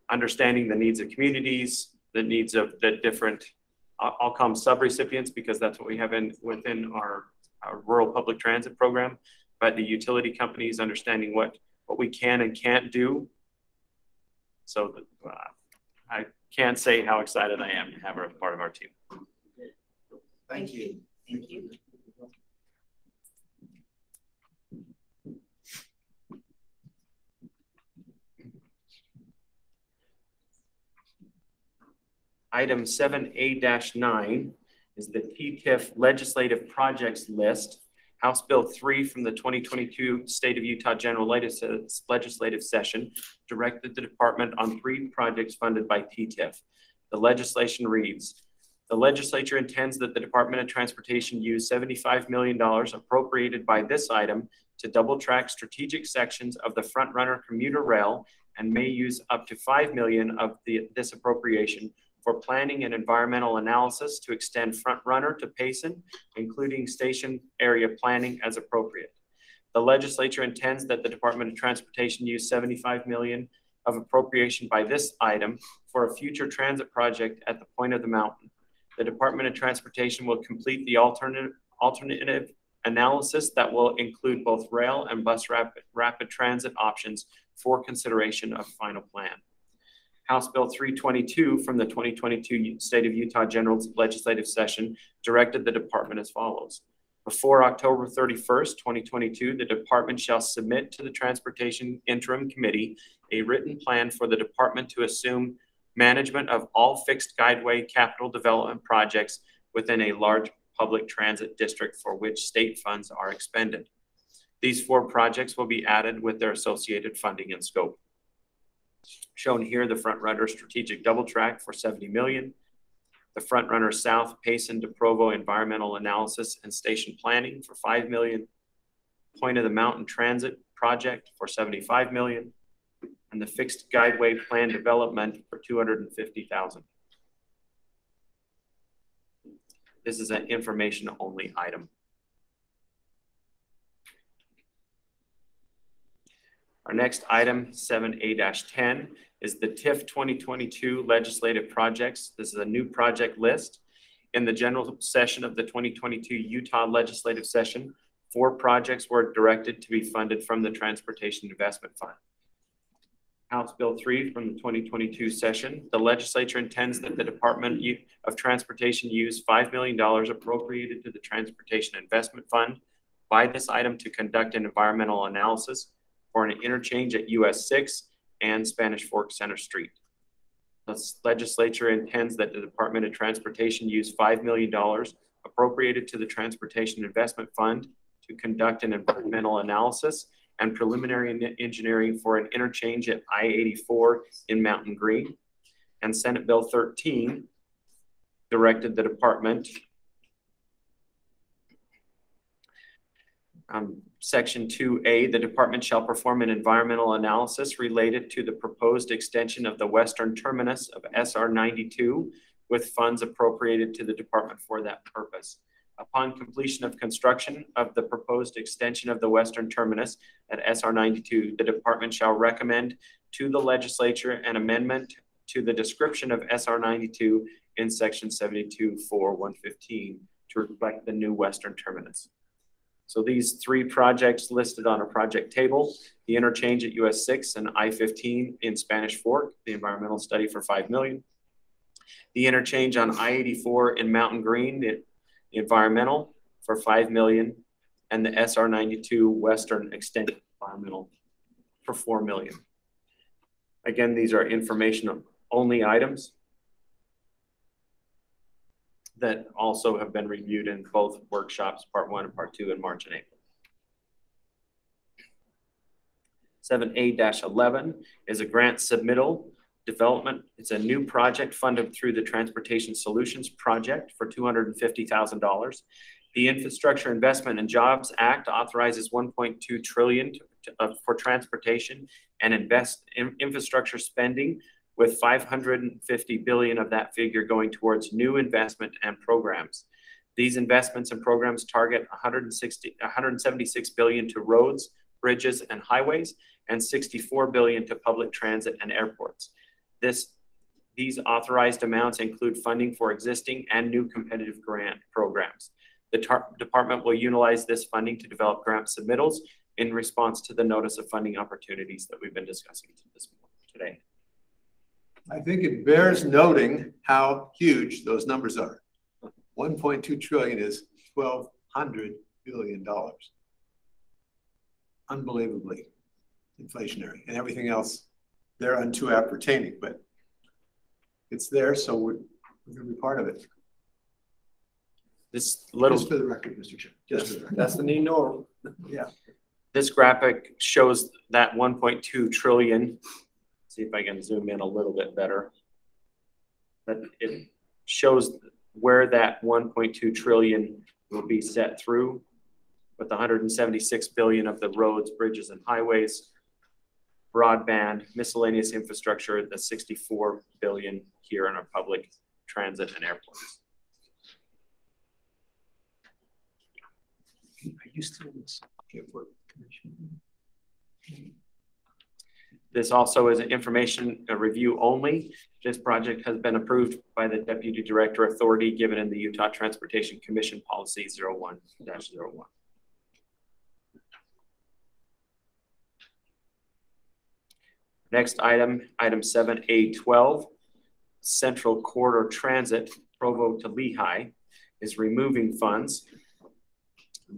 understanding the needs of communities, the needs of the different, I'll call them sub-recipients because that's what we have within our rural public transit program, but the utility companies understanding what we can and can't do. So I can't say how excited I am to have her as part of our team. Thank you. Thank you. Item 7A-9 is the TTIF legislative projects list. House Bill 3 from the 2022 State of Utah General Legislative Session directed the department on 3 projects funded by TTIF. The legislation reads, the legislature intends that the Department of Transportation use $75 million appropriated by this item to double track strategic sections of the Front Runner commuter rail and may use up to $5 million of this appropriation for planning and environmental analysis to extend Front Runner to Payson, including station area planning as appropriate. The legislature intends that the Department of Transportation use 75 million of appropriation by this item for a future transit project at the point of the mountain. The Department of Transportation will complete the alternative analysis that will include both rail and bus rapid transit options for consideration of final plan. House Bill 322 from the 2022 State of Utah General Legislative Session directed the department as follows. Before October 31st, 2022, the department shall submit to the Transportation Interim Committee a written plan for the department to assume management of all fixed guideway capital development projects within a large public transit district for which state funds are expended. These 4 projects will be added with their associated funding and scope. Shown here, the Front Runner Strategic Double Track for 70 million, the Front Runner South Payson to Provo Environmental Analysis and Station Planning for 5 million, Point of the Mountain Transit Project for 75 million, and the Fixed Guideway Plan Development for 250,000. This is an information-only item. Our next item, 7A-10, is the Tiff 2022 legislative projects. This is a new project list. In the general session of the 2022 Utah legislative session, 4 projects were directed to be funded from the Transportation Investment Fund. House Bill 3 from the 2022 session, the legislature intends that the Department of Transportation use $5 million appropriated to the Transportation Investment Fund by this item to conduct an environmental analysis for an interchange at US 6 and Spanish Fork Center Street. The legislature intends that the Department of Transportation use $5 million appropriated to the Transportation Investment Fund to conduct an environmental analysis and preliminary engineering for an interchange at I-84 in Mountain Green. And Senate Bill 13 directed the department, Section 2A, the department shall perform an environmental analysis related to the proposed extension of the western terminus of SR 92 with funds appropriated to the department for that purpose. Upon completion of construction of the proposed extension of the western terminus at SR 92, the department shall recommend to the legislature an amendment to the description of SR 92 in Section 72.4.115 to reflect the new western terminus. So these 3 projects listed on a project table, the interchange at US 6 and I-15 in Spanish Fork, the environmental study for $5 million. The interchange on I-84 in Mountain Green, the environmental for $5 million, and the SR 92 Western Extension environmental for $4 million. Again, these are information only items that also have been reviewed in both workshops, part 1 and part 2 in March and April. 7A-11 is a grant submittal development. It's a new project funded through the Transportation Solutions Project for $250,000. The Infrastructure Investment and Jobs Act authorizes $1.2 trillion for transportation and infrastructure spending, with $550 billion of that figure going towards new investment and programs. These investments and programs target $176 billion to roads, bridges, and highways, and $64 billion to public transit and airports. These authorized amounts include funding for existing and new competitive grant programs. The department will utilize this funding to develop grant submittals in response to the notice of funding opportunities that we've been discussing today. I think it bears noting how huge those numbers are. 1.2 trillion is $1,200 billion. Unbelievably inflationary, and everything else thereunto appertaining, but it's there, so we're going to be part of it. This little, just for the record, Mr. Chair. Just for the record. That's the new norm. Yeah. This graphic shows that 1.2 trillion. See if I can zoom in a little bit better. But it shows where that 1.2 trillion will be set through, with 176 billion of the roads, bridges, and highways, broadband, miscellaneous infrastructure, the 64 billion here in our public transit and airports. Are you still in this? This also is an information review only. This project has been approved by the Deputy Director Authority given in the Utah Transportation Commission Policy 01-01. Next item, item 7A12, Central Corridor Transit, Provo to Lehi, is removing funds.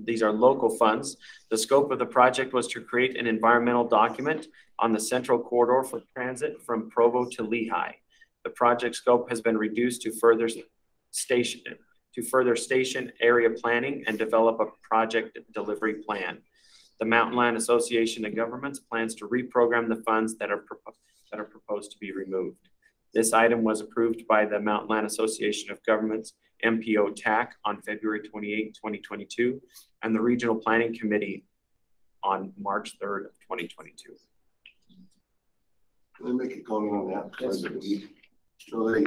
These are local funds. The scope of the project was to create an environmental document on the Central Corridor for transit from Provo to Lehi. The project scope has been reduced to further station area planning and develop a project delivery plan. The Mountain Land Association of Governments plans to reprogram the funds that are proposed to be removed. This item was approved by the Mountain Land Association of Governments MPO TAC on February 28, 2022, and the Regional Planning Committee on March 3rd of 2022. Can I make a comment on that? Yes. So they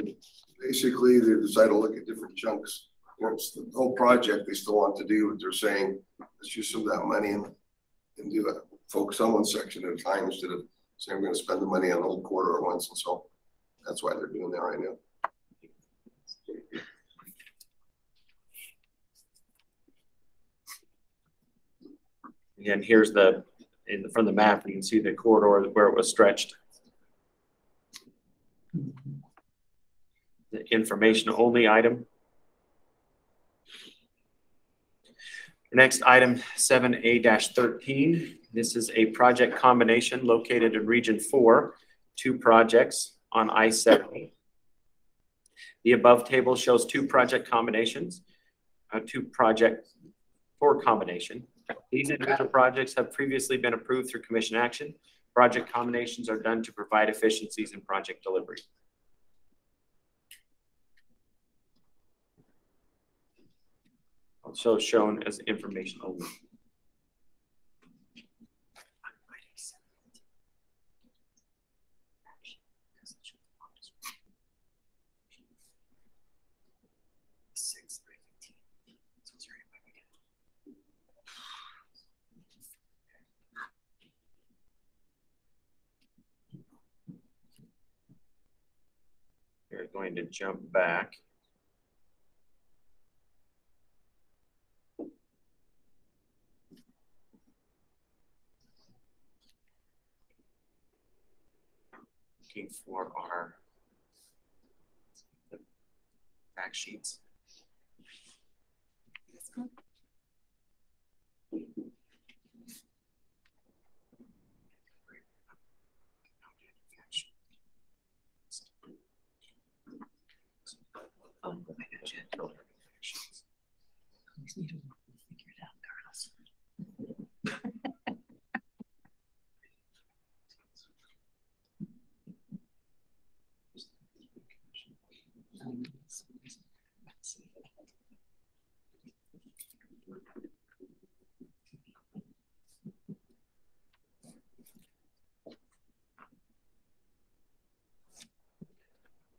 basically decide to look at different chunks. You know, it's the whole project they still want to do, but they're saying let's use some of that money and do it. Focus on one section at a time instead of saying we're going to spend the money on the whole corridor at once. And so that's why they're doing that right now. Again, here's from the map, you can see the corridor where it was stretched. The information only item. Next item 7A-13. This is a project combination located in Region 4, 2 projects on I-70. The above table shows 2 project combinations, 2 project for combination. These individual projects have previously been approved through commission action. Project combinations are done to provide efficiencies in project delivery. Also shown as information only. We're going to jump back. Looking for our fact sheets.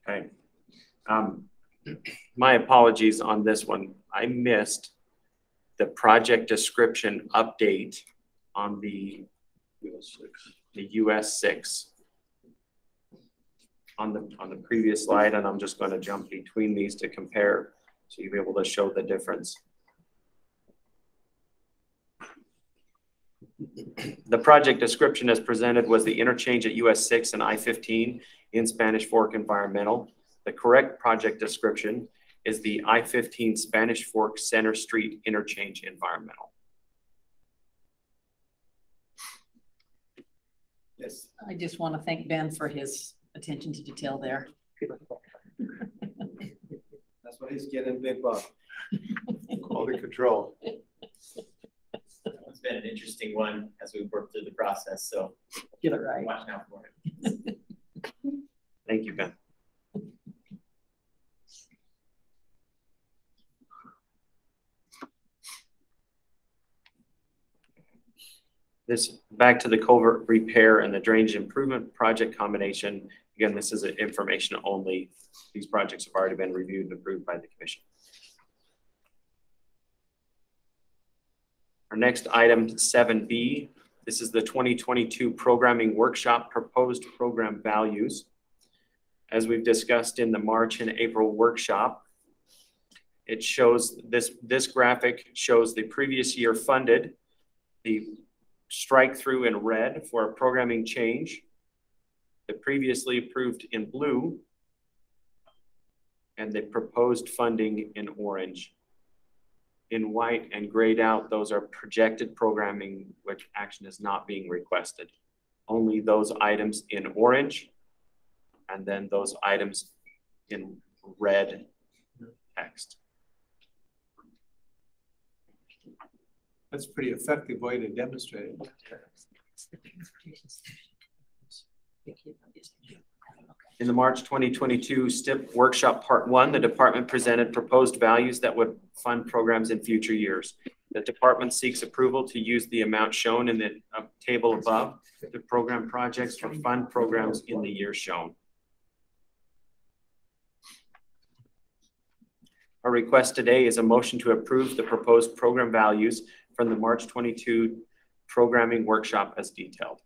Okay. My apologies on this one. I missed the project description update on the US 6 on the previous slide, and I'm just going to jump between these to compare so you'll be able to show the difference. The project description as presented was the interchange at US 6 and I-15 in Spanish Fork Environmental. The correct project description is the I-15 Spanish Fork Center Street Interchange Environmental. Yes. I just want to thank Ben for his attention to detail there. That's what he's getting, big buck. Quality control. It's been an interesting one as we work through the process, so get it right. Watch out for it. Thank you, Ben. This back to the culvert repair and the drainage improvement project combination. Again, this is an information only. These projects have already been reviewed and approved by the commission. Our next item, 7B, this is the 2022 programming workshop proposed program values. As we've discussed in the March and April workshop, it shows this graphic shows the previous year funded, the strike through in red for a programming change, the previously approved in blue, and the proposed funding in orange. In white and grayed out, those are projected programming which action is not being requested. Only those items in orange and then those items in red text. That's a pretty effective way to demonstrate it. In the March 2022 STIP workshop part 1, the department presented proposed values that would fund programs in future years. The department seeks approval to use the amount shown in the table above the program projects for fund programs in the year shown. Our request today is a motion to approve the proposed program values from the March 22 programming workshop as detailed.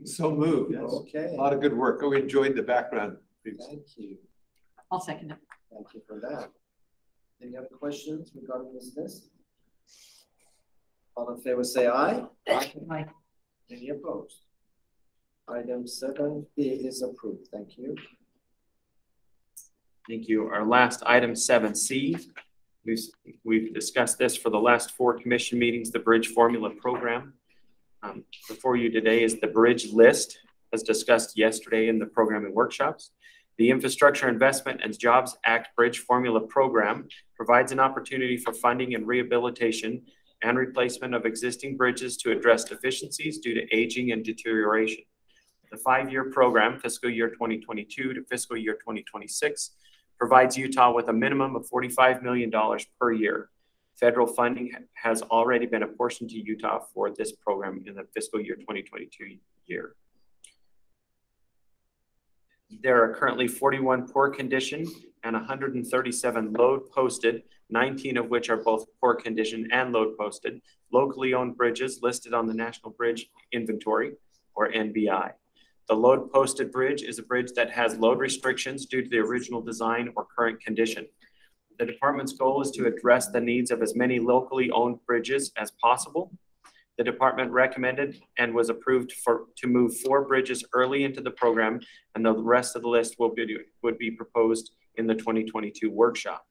So moved. Yes. Okay. A lot of good work. Oh, we enjoyed the background. Thank you. I'll second it. Thank you for that. Any other questions regarding this list? All in favor say aye. Aye. Any opposed? Item 7B is approved. Thank you. Thank you. Our last item, 7C. We've discussed this for the last 4 commission meetings, the Bridge Formula Program. Before you today is the bridge list, as discussed yesterday in the programming workshops. The Infrastructure Investment and Jobs Act Bridge Formula Program provides an opportunity for funding and rehabilitation and replacement of existing bridges to address deficiencies due to aging and deterioration. The 5-year program, fiscal year 2022 to fiscal year 2026, provides Utah with a minimum of $45 million per year. Federal funding has already been apportioned to Utah for this program in the fiscal year 2022 year. There are currently 41 poor condition and 137 load posted, 19 of which are both poor condition and load posted, locally owned bridges listed on the National Bridge Inventory, or NBI. The load posted bridge is a bridge that has load restrictions due to the original design or current condition. The department's goal is to address the needs of as many locally owned bridges as possible. The department recommended and was approved to move 4 bridges early into the program, and the rest of the list would be proposed in the 2022 workshop.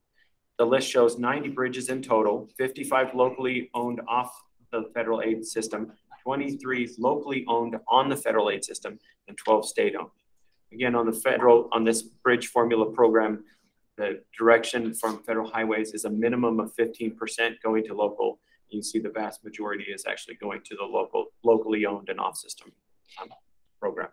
The list shows 90 bridges in total, 55 locally owned off the federal aid system, 23 locally owned on the federal aid system, and 12 state owned. Again, on this bridge formula program, the direction from federal highways is a minimum of 15% going to local. You can see the vast majority is actually going to the locally owned and off system program.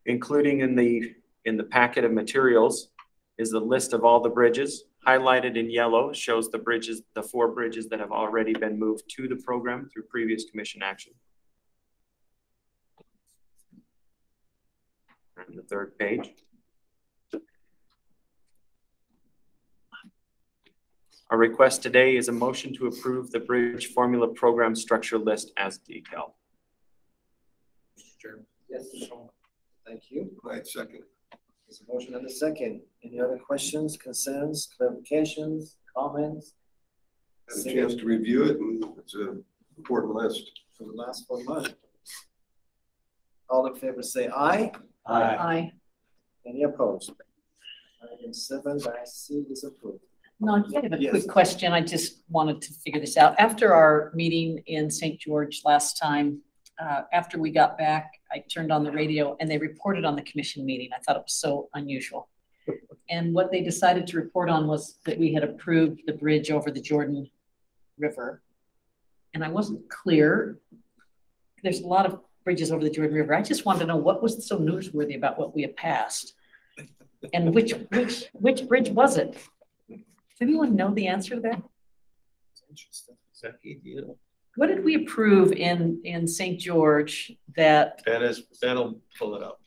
Including in the packet of materials is the list of all the bridges. Highlighted in yellow shows the 4 bridges that have already been moved to the program through previous commission action. And the 3rd page. Our request today is a motion to approve the bridge formula program structure list as detailed. Mr. Chairman. Yes. Thank you. Right, second. There's a motion and a second. Any other questions, concerns, clarifications, comments? Had a chance to review it, and it's an important list. For the last 4 months. All in favor say aye. Aye. Aye. Any opposed? Item 7C is approved. No, I have a quick question. I just wanted to figure this out. After our meeting in St. George last time, after we got back, I turned on the radio and they reported on the commission meeting. I thought it was so unusual. And what they decided to report on was that we had approved the bridge over the Jordan River. And I wasn't clear. There's a lot of bridges over the Jordan River. I just wanted to know what was so newsworthy about what we had passed. And which bridge was it? Does anyone know the answer to that? Interesting. What did we approve in St. George that? That'll pull it up.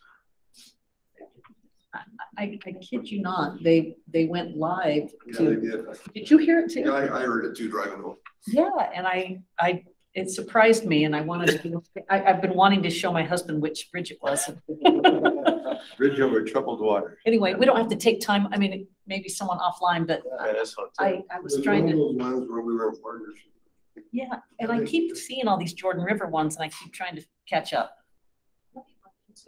I kid you not, they went live Yeah, to. they did. Did you hear it too? Yeah, I heard it too, driving home. Yeah, and it surprised me, and I wanted to, I've been wanting to show my husband which bridge it was. Bridge over troubled water. Anyway, we don't have to take time, I mean, maybe someone offline, but I was trying to. Those ones where we were in partnership. Yeah, and I keep seeing all these Jordan River ones, and I keep trying to catch up. To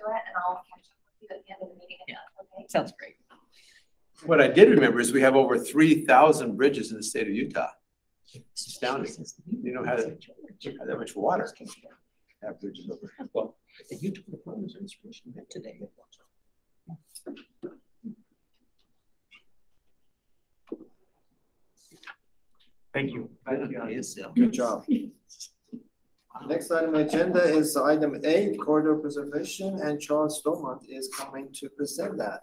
it, and I'll catch up with you at the end of the meeting. Yeah, okay. Sounds great. What I did remember is we have over 3,000 bridges in the state of Utah. It's astounding. You know how to have that much water. Have bridges over. Well, the Utah Department of Inspiration met today. Thank you. Good job. Next item on the agenda is item 8, corridor preservation, and Charles Stormont is coming to present that.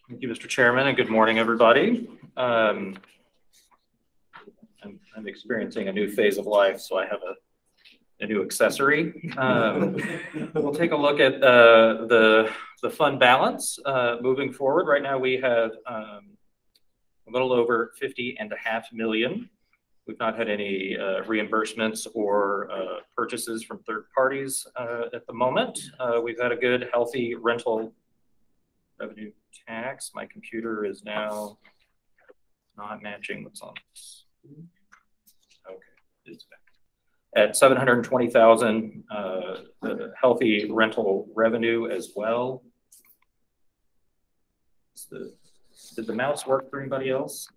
Thank you, Mr. Chairman, and good morning, everybody. I'm experiencing a new phase of life, so I have a new accessory. We'll take a look at the fund balance moving forward. Right now, we have a little over $50.5 million. We've not had any reimbursements or purchases from third parties at the moment. We've had a good, healthy rental revenue tax. My computer is now not matching what's on this. Okay, it's back. At $720,000, healthy rental revenue as well. Did the mouse work for anybody else?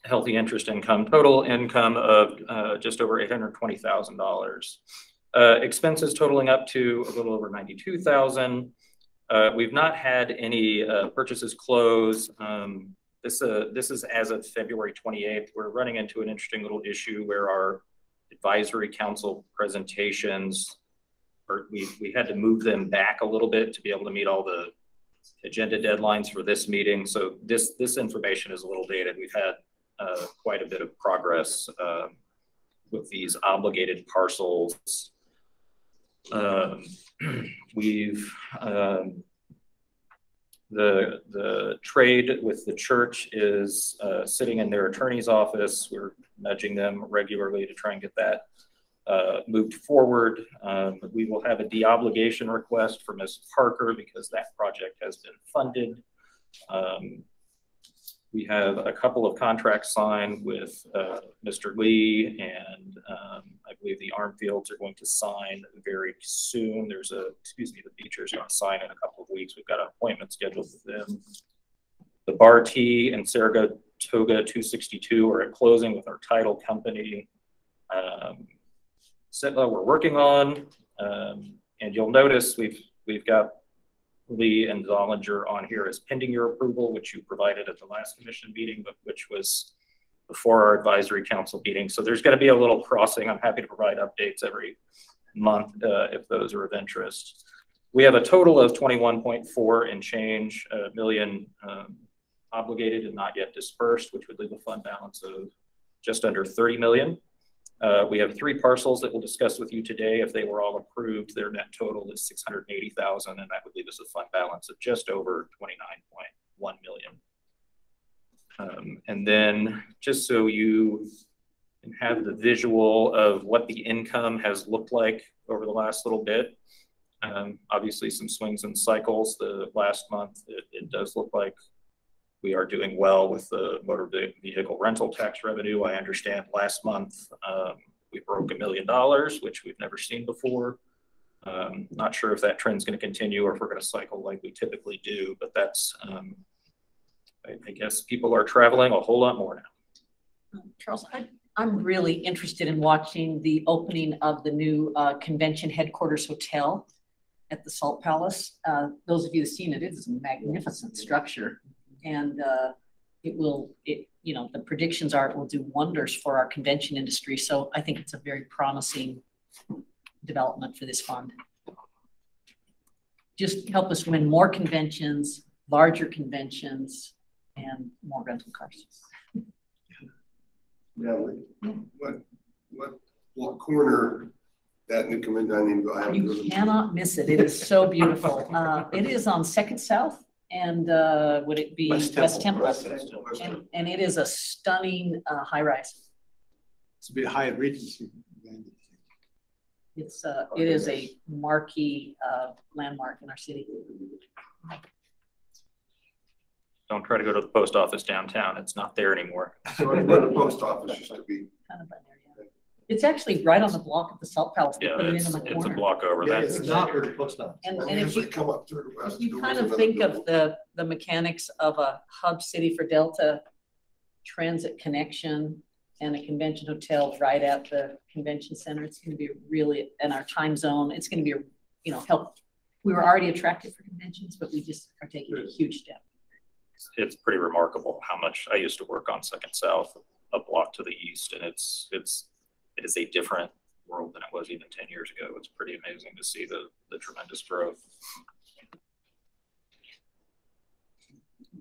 Healthy interest income, total income of just over $820,000. Expenses totaling up to a little over $92,000. We've not had any purchases close. This is as of February 28th. We're running into an interesting little issue where our advisory council presentations, we had to move them back a little bit to be able to meet all the agenda deadlines for this meeting. So this information is a little dated. We've had quite a bit of progress with these obligated parcels. The trade with the church is sitting in their attorney's office. We're nudging them regularly to try and get that moved forward. We will have a deobligation request for Ms. Parker because that project has been funded. We have a couple of contracts signed with Mr. Lee, and I believe the Armfields are going to sign very soon. There's the Beechers are going to sign in a couple of weeks. We've got an appointment scheduled with them. The Bar T and Saratoga 262 are at closing with our title company. We're working on, and you'll notice we've got Lee and Zollinger on here as pending your approval, which you provided at the last commission meeting, but which was before our advisory council meeting. So there's going to be a little crossing. I'm happy to provide updates every month if those are of interest. We have a total of 21.4 and change million obligated and not yet dispersed, which would leave a fund balance of just under 30 million. We have 3 parcels that we'll discuss with you today. If they were all approved, their net total is 680,000, and that would leave us a fund balance of just over 29.1 million. And then just so you can have the visual of what the income has looked like over the last little bit. Obviously some swings and cycles. The last month, it does look like we are doing well with the motor vehicle rental tax revenue. I understand last month we broke $1 million, which we've never seen before. Not sure if that trend's going to continue or if we're going to cycle like we typically do, but that's, I guess people are traveling a whole lot more now. Charles, I'm really interested in watching the opening of the new convention headquarters hotel at the Salt Palace. Those of you who've seen it, it is a magnificent structure. And the predictions are it will do wonders for our convention industry. So I think it's a very promising development for this fund. Just help us win more conventions, larger conventions, and more rental cars. Yeah, what corner that Mcmillan, I mean, I haven't You driven. cannot miss it. It is so beautiful. It is on Second South and would it be West Temple? And it is a stunning high rise. It's a bit high at Regency. It is a marquee landmark in our city. Don't try to go to the post office downtown. It's not there anymore. So where the post office used to be. Kind of an area. It's actually right on the block of the Salt Palace. They Yeah, put it in it's the a corner. block over. Yeah, That's it's not where the post office. And Well, if usually you, come up through the west. you kind of think of the mechanics of a hub city for Delta transit connection and a convention hotel right at the convention center, it's going to be really, in our time zone, it's going to be, you know, help. We were already attractive for conventions, but we just are taking a huge step. It's pretty remarkable how much I used to work on Second South, a block to the east, and it is a different world than it was even 10 years ago. It's pretty amazing to see the tremendous growth.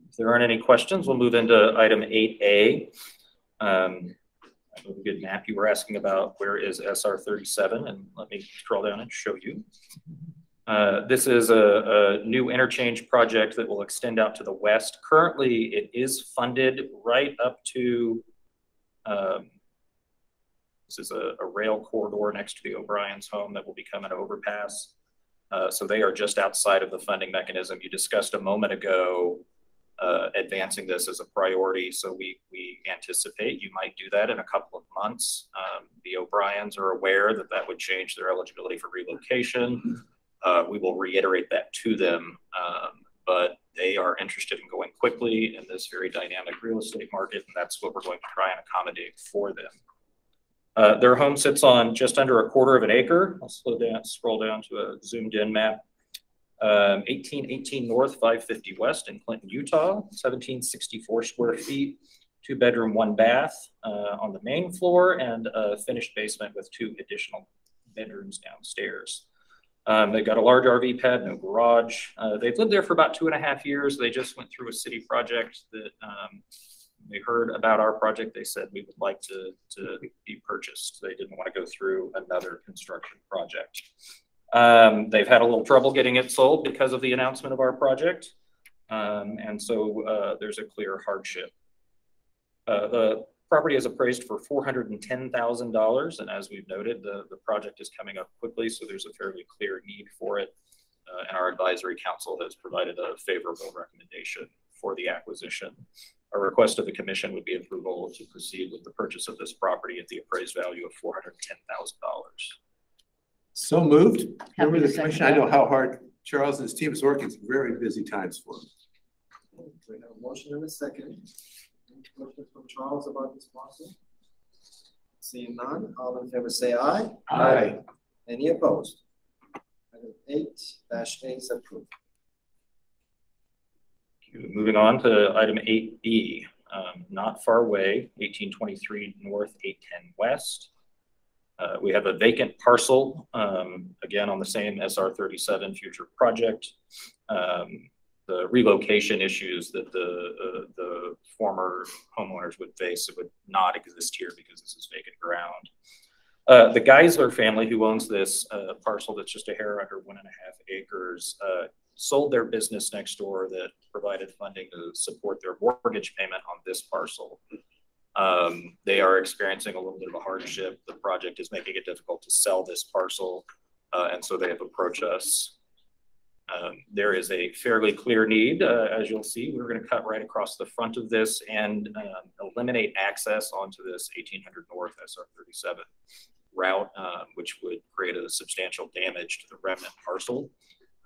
If there aren't any questions, we'll move into item 8A. I have a good map you were asking about where is SR37, and let me scroll down and show you. This is a new interchange project that will extend out to the west. Currently, it is funded right up to, this is a rail corridor next to the O'Brien's home that will become an overpass. So they are just outside of the funding mechanism. You discussed a moment ago advancing this as a priority. So we anticipate you might do that in a couple of months. The O'Briens are aware that that would change their eligibility for relocation. We will reiterate that to them, but they are interested in going quickly in this very dynamic real estate market, and that's what we're going to try and accommodate for them. Their home sits on just under a quarter of an acre. I'll scroll down to a zoomed in map. 1818 North, 550 West in Clinton, Utah, 1764 square feet, 2-bedroom, 1 bath on the main floor, and a finished basement with 2 additional bedrooms downstairs. They've got a large RV pad, no garage. They've lived there for about 2.5 years. They just went through a city project that they heard about our project. They said we would like to be purchased. They didn't want to go through another construction project. They've had a little trouble getting it sold because of the announcement of our project. And so there's a clear hardship. The property is appraised for $410,000. And as we've noted, the project is coming up quickly. So there's a fairly clear need for it. And our advisory council has provided a favorable recommendation for the acquisition. A request of the commission would be approval to proceed with the purchase of this property at the appraised value of $410,000. So moved. Remember the to commission, second I know how hard Charles and his team is working. It's very busy times for them. We have a motion and a second. Any questions from Charles about this parcel? Seeing none, all in favor say aye. Aye. Any opposed? Item 8-8 is approved. Moving on to item 8B, not far away, 1823 North, 810 West. We have a vacant parcel, again, on the same SR37 future project. The relocation issues that the former homeowners would face would not exist here because this is vacant ground. The Geisler family who owns this parcel that's just a hair under 1.5 acres sold their business next door that provided funding to support their mortgage payment on this parcel. They are experiencing a little bit of a hardship. The project is making it difficult to sell this parcel, and so they have approached us. There is a fairly clear need, as you'll see. We're going to cut right across the front of this and eliminate access onto this 1800 North SR37 route, which would create a substantial damage to the remnant parcel.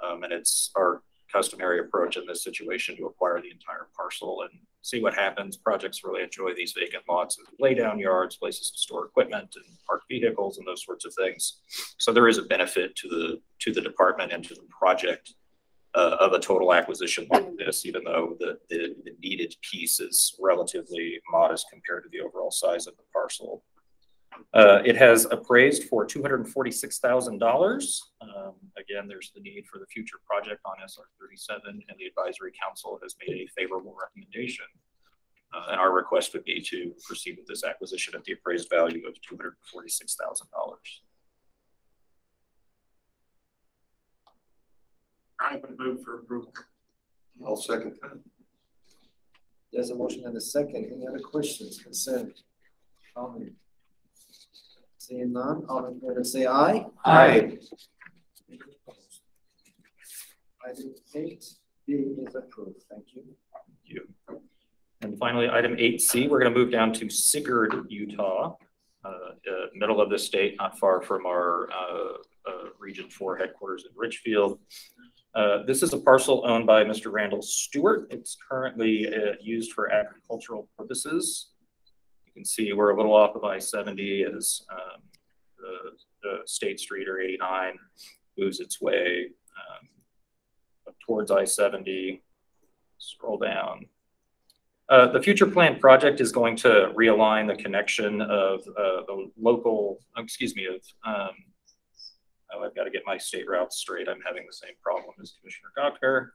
And it's our customary approach in this situation to acquire the entire parcel and see what happens. Projects really enjoy these vacant lots as lay down yards, places to store equipment and park vehicles and those sorts of things. So there is a benefit to the department and to the project of a total acquisition like this, even though the needed piece is relatively modest compared to the overall size of the parcel. It has appraised for $246,000. Again, there's the need for the future project on SR37, and the advisory council has made a favorable recommendation. And our request would be to proceed with this acquisition at the appraised value of $246,000. I would move for approval. I'll second that. There's a motion and a second. Any other questions, concerns? Comment? Seeing none, all in favor say aye. Aye. Item 8B is approved. Thank you. Thank you. And finally, item 8C, we're going to move down to Sigurd, Utah, middle of the state, not far from our Region 4 headquarters in Richfield. This is a parcel owned by Mr. Randall Stewart. It's currently used for agricultural purposes. You can see we're a little off of I-70 as the State Street or 89 moves its way up towards I-70. Scroll down. The future plan project is going to realign the connection of the local, oh, I've got to get my state routes straight. I'm having the same problem as Commissioner Gawker.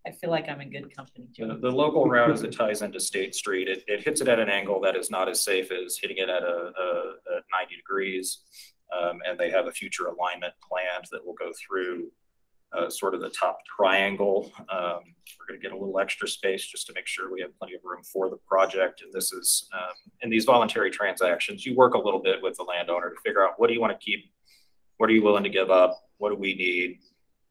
I feel like I'm in good company too. The local route as it ties into State Street, it hits it at an angle that is not as safe as hitting it at 90 degrees. And they have a future alignment planned that will go through sort of the top triangle. We're going to get a little extra space just to make sure we have plenty of room for the project. And this is, in these voluntary transactions, you work a little bit with the landowner to figure out what do you want to keep? What are you willing to give up? What do we need?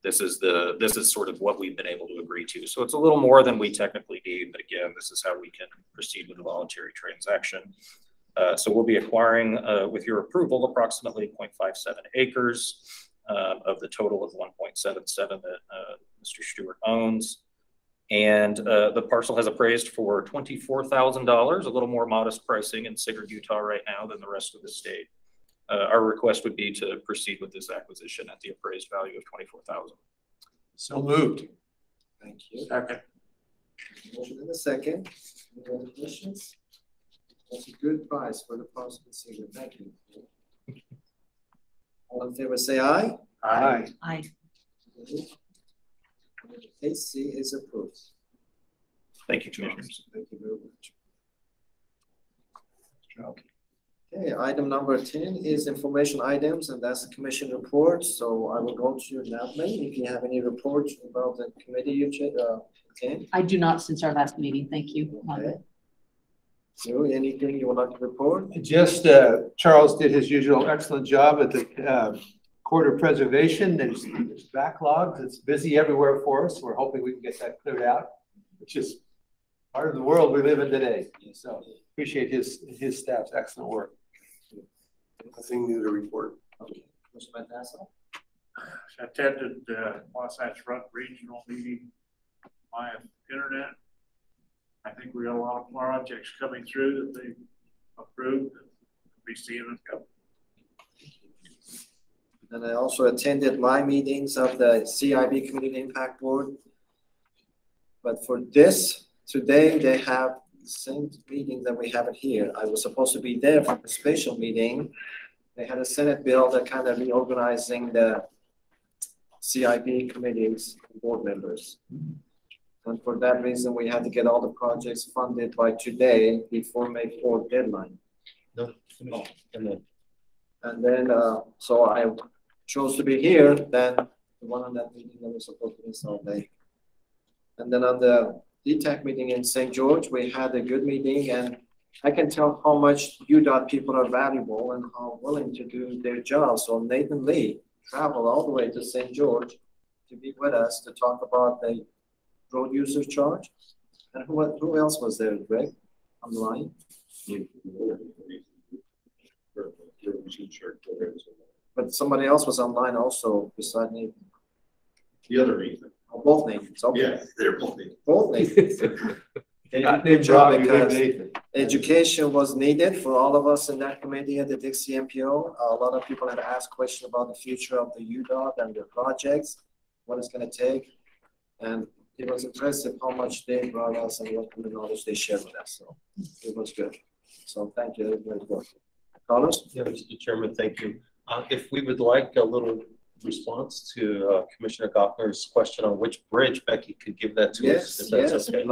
This is sort of what we've been able to agree to. So it's a little more than we technically need, but again, this is how we can proceed with a voluntary transaction. So we'll be acquiring, with your approval, approximately 0.57 acres of the total of 1.77 that Mr. Stewart owns. And the parcel has appraised for $24,000, a little more modest pricing in Sigurd, Utah right now than the rest of the state. Our request would be to proceed with this acquisition at the appraised value of $24,000. So moved. Thank you. Okay. Motion in a second. Any other questions? That's a good price for the parcel. Thank you. All in favor say aye. Aye. Aye. AC is approved. Thank you, Commissioners. Thank you very much. Okay, item number 10 is information items, and that's the commission report. So I will go to Natalie if you have any reports about the committee you attend. I do not since our last meeting. Thank you. Okay. So anything you would like to report? Just Charles did his usual excellent job at the Court of Preservation. There's backlogs. It's busy everywhere for us. We're hoping we can get that cleared out, which is part of the world we live in today. So appreciate his staff's excellent work. Nothing new to report. Okay. Mr. Fantasso? I attended Wasatch Front Regional meeting via internet. I think we got a lot of projects coming through that they approved. Be seeing them come. And I also attended my meetings of the CIB Community Impact Board. But for this, today they have the same meeting that we have it here. I was supposed to be there for a special meeting. They had a Senate bill that kind of reorganizing the CIB committees and board members. And for that reason, we had to get all the projects funded by today before May 4th deadline. And then, so I chose to be here, then the one on that meeting that was supposed to be Sunday. And then on the DTAC meeting in St. George, we had a good meeting, and I can tell how much UDOT people are valuable and how willing to do their job. So Nathan Lee traveled all the way to St. George to be with us to talk about the road users charge. And who else was there, Greg, on the line? But somebody else was online also beside Nathan. The other Nathan. Oh, both Nathans. Okay. Yeah, they're both Nathan. Both Nathans. They did a good job because education was needed for all of us in that committee at the Dixie MPO. A lot of people had asked questions about the future of the UDOT and their projects, what it's going to take. And it was impressive how much they brought us and what kind of knowledge they shared with us. So it was good. So thank you. Carlos? Yeah, Mr. Chairman, thank you. If we would like a little response to Commissioner Goffner's question on which bridge, Becky could give that to us. If that's okay.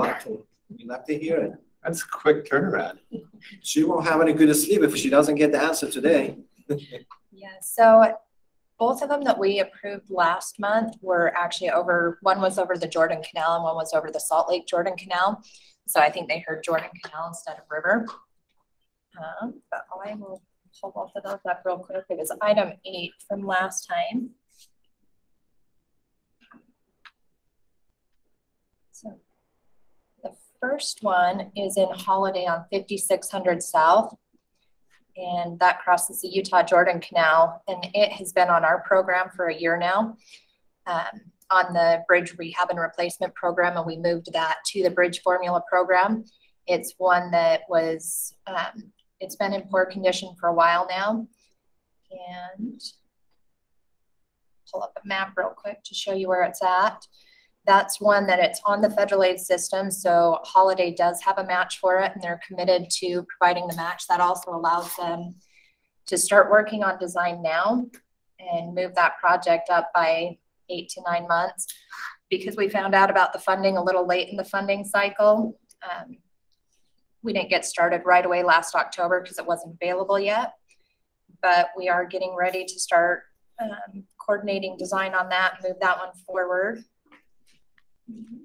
We'd like to hear it. That's a quick turnaround. She won't have any good sleep if she doesn't get the answer today. Yeah, so both of them that we approved last month were actually over, one was over the Jordan Canal and one was over the Salt Lake Jordan Canal. So I think they heard Jordan Canal instead of river. But I will pull both of those up real quick. It was item 8 from last time. So the first one is in Holiday on 5600 South. And that crosses the Utah Jordan Canal. And it has been on our program for a year now. On the bridge rehab and replacement program, and we moved that to the bridge formula program. It's one that was, it's been in poor condition for a while now. And pull up a map real quick to show you where it's at. That's one that it's on the federal aid system. So Holiday does have a match for it, and they're committed to providing the match. That also allows them to start working on design now and move that project up by 8 to 9 months, because we found out about the funding a little late in the funding cycle. We didn't get started right away last October because it wasn't available yet, but we are getting ready to start coordinating design on that, move that one forward.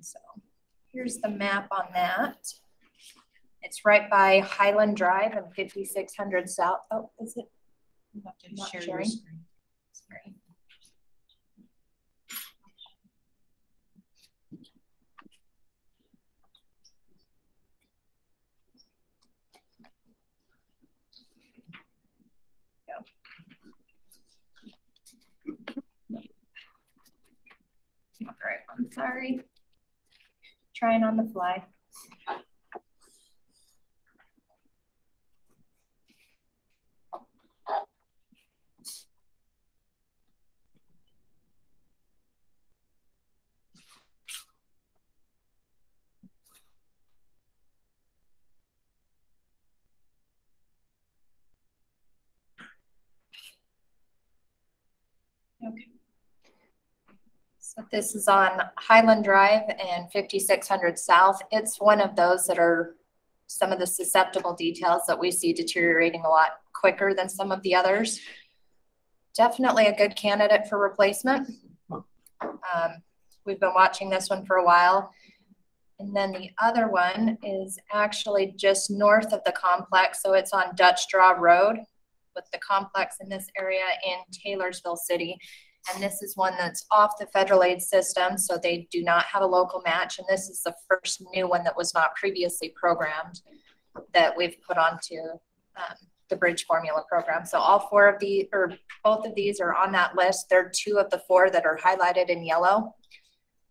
So here's the map on that. It's right by Highland Drive and 5600 South. Oh, is it? I'm not sharing. Sorry. All right, I'm sorry. Trying on the fly. Okay. So this is on Highland Drive and 5600 South. It's one of those that are some of the susceptible details that we see deteriorating a lot quicker than some of the others. Definitely a good candidate for replacement. We've been watching this one for a while. And then the other one is actually just north of the complex. So it's on Dutch Draw Road with the complex in this area in Taylorsville City. And this is one that's off the federal aid system, so they do not have a local match. And this is the first new one that was not previously programmed that we've put onto the bridge formula program. So all 4 of these, or both of these are on that list. They're 2 of the 4 that are highlighted in yellow.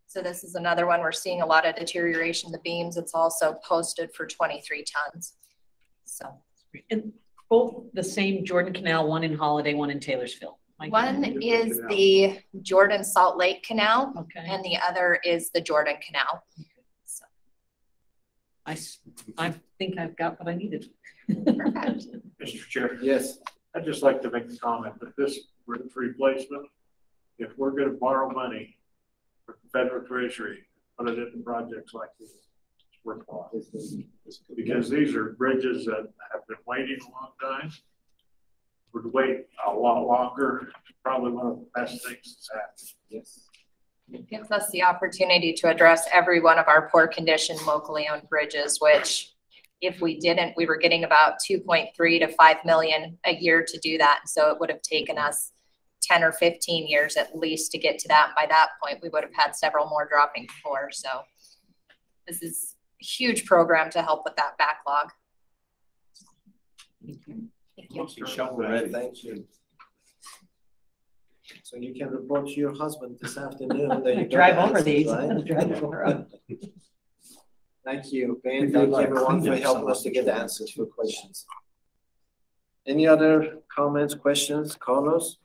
So this is another one we're seeing a lot of deterioration. The beams, it's also posted for 23 tons. So. And both the same Jordan Canal, one in Holiday, one in Taylorsville. One is the Jordan Salt Lake Canal, okay, and the other is the Jordan Canal. So. I think I've got what I needed. Perfect. Mr. Chair. Yes. I'd just like to make a comment that this replacement, if we're going to borrow money from the federal treasury, put it into projects like this, it's worthwhile. Because these are bridges that have been waiting a long time. Would wait a lot longer. Probably one of the best things that's happened. Yes. It gives us the opportunity to address every one of our poor condition locally owned bridges, which if we didn't, we were getting about 2.3 to 5 million a year to do that. So it would have taken us 10 or 15 years at least to get to that. By that point, we would have had several more dropping before. So this is a huge program to help with that backlog. Thank you. Thank you. So you can report to your husband this afternoon that you drive over these. Right? Drive over. Thank you, Ben. Thank you everyone for helping us to get the answers for questions. Any other comments, questions, Carlos?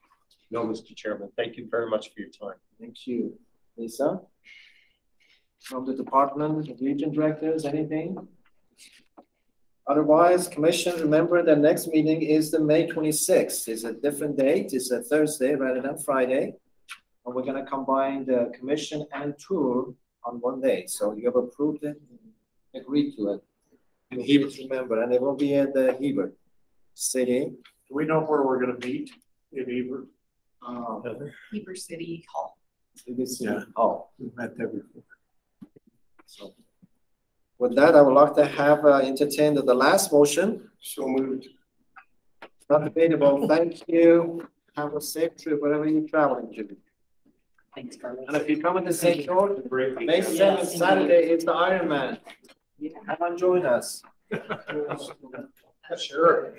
No, Mr. Chairman. Thank you very much for your time. Thank you. Lisa? From the department, region directors, anything? Otherwise, commission, remember the next meeting is the May 26th. It's a different date. It's a Thursday rather than Friday. And we're going to combine the commission and tour on one day. So you have approved it, agreed to it. And Heber, remember, and it will be at the Heber City. Do we know where we're going to meet in Heber? Heber City Hall. Yeah. Oh, we've met there before. So with that, I would like to have entertained the last motion. So moved. Not debatable. Thank you. Have a safe trip wherever you're traveling to. Thanks, Carlos. And if you come in the St. George, May 7th, Saturday is the Ironman. Come on, join us. Sure.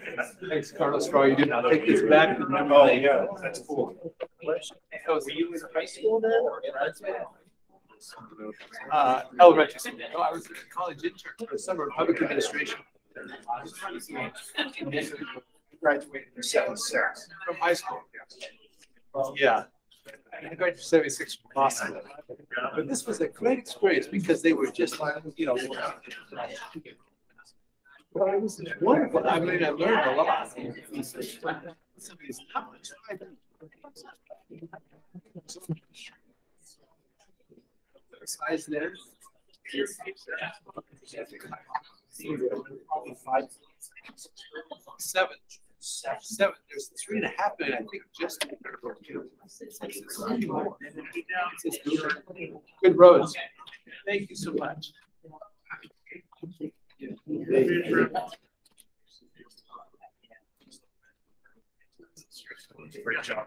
Thanks, Carlos, for all you do. Now take this back. Oh, yeah, that's cool. Were you in high school then or Elementary school. No, I was a college intern for the summer of public administration. Graduated in '76 from high school. Yeah. I graduated in '76 from Boston. But this was a great experience because they were just like, you know. Well, it was wonderful. I mean, I learned a lot. Somebody's not much size there. Seven. There's 3.5 million, I think, just. Good roads. Thank you so much. Great job.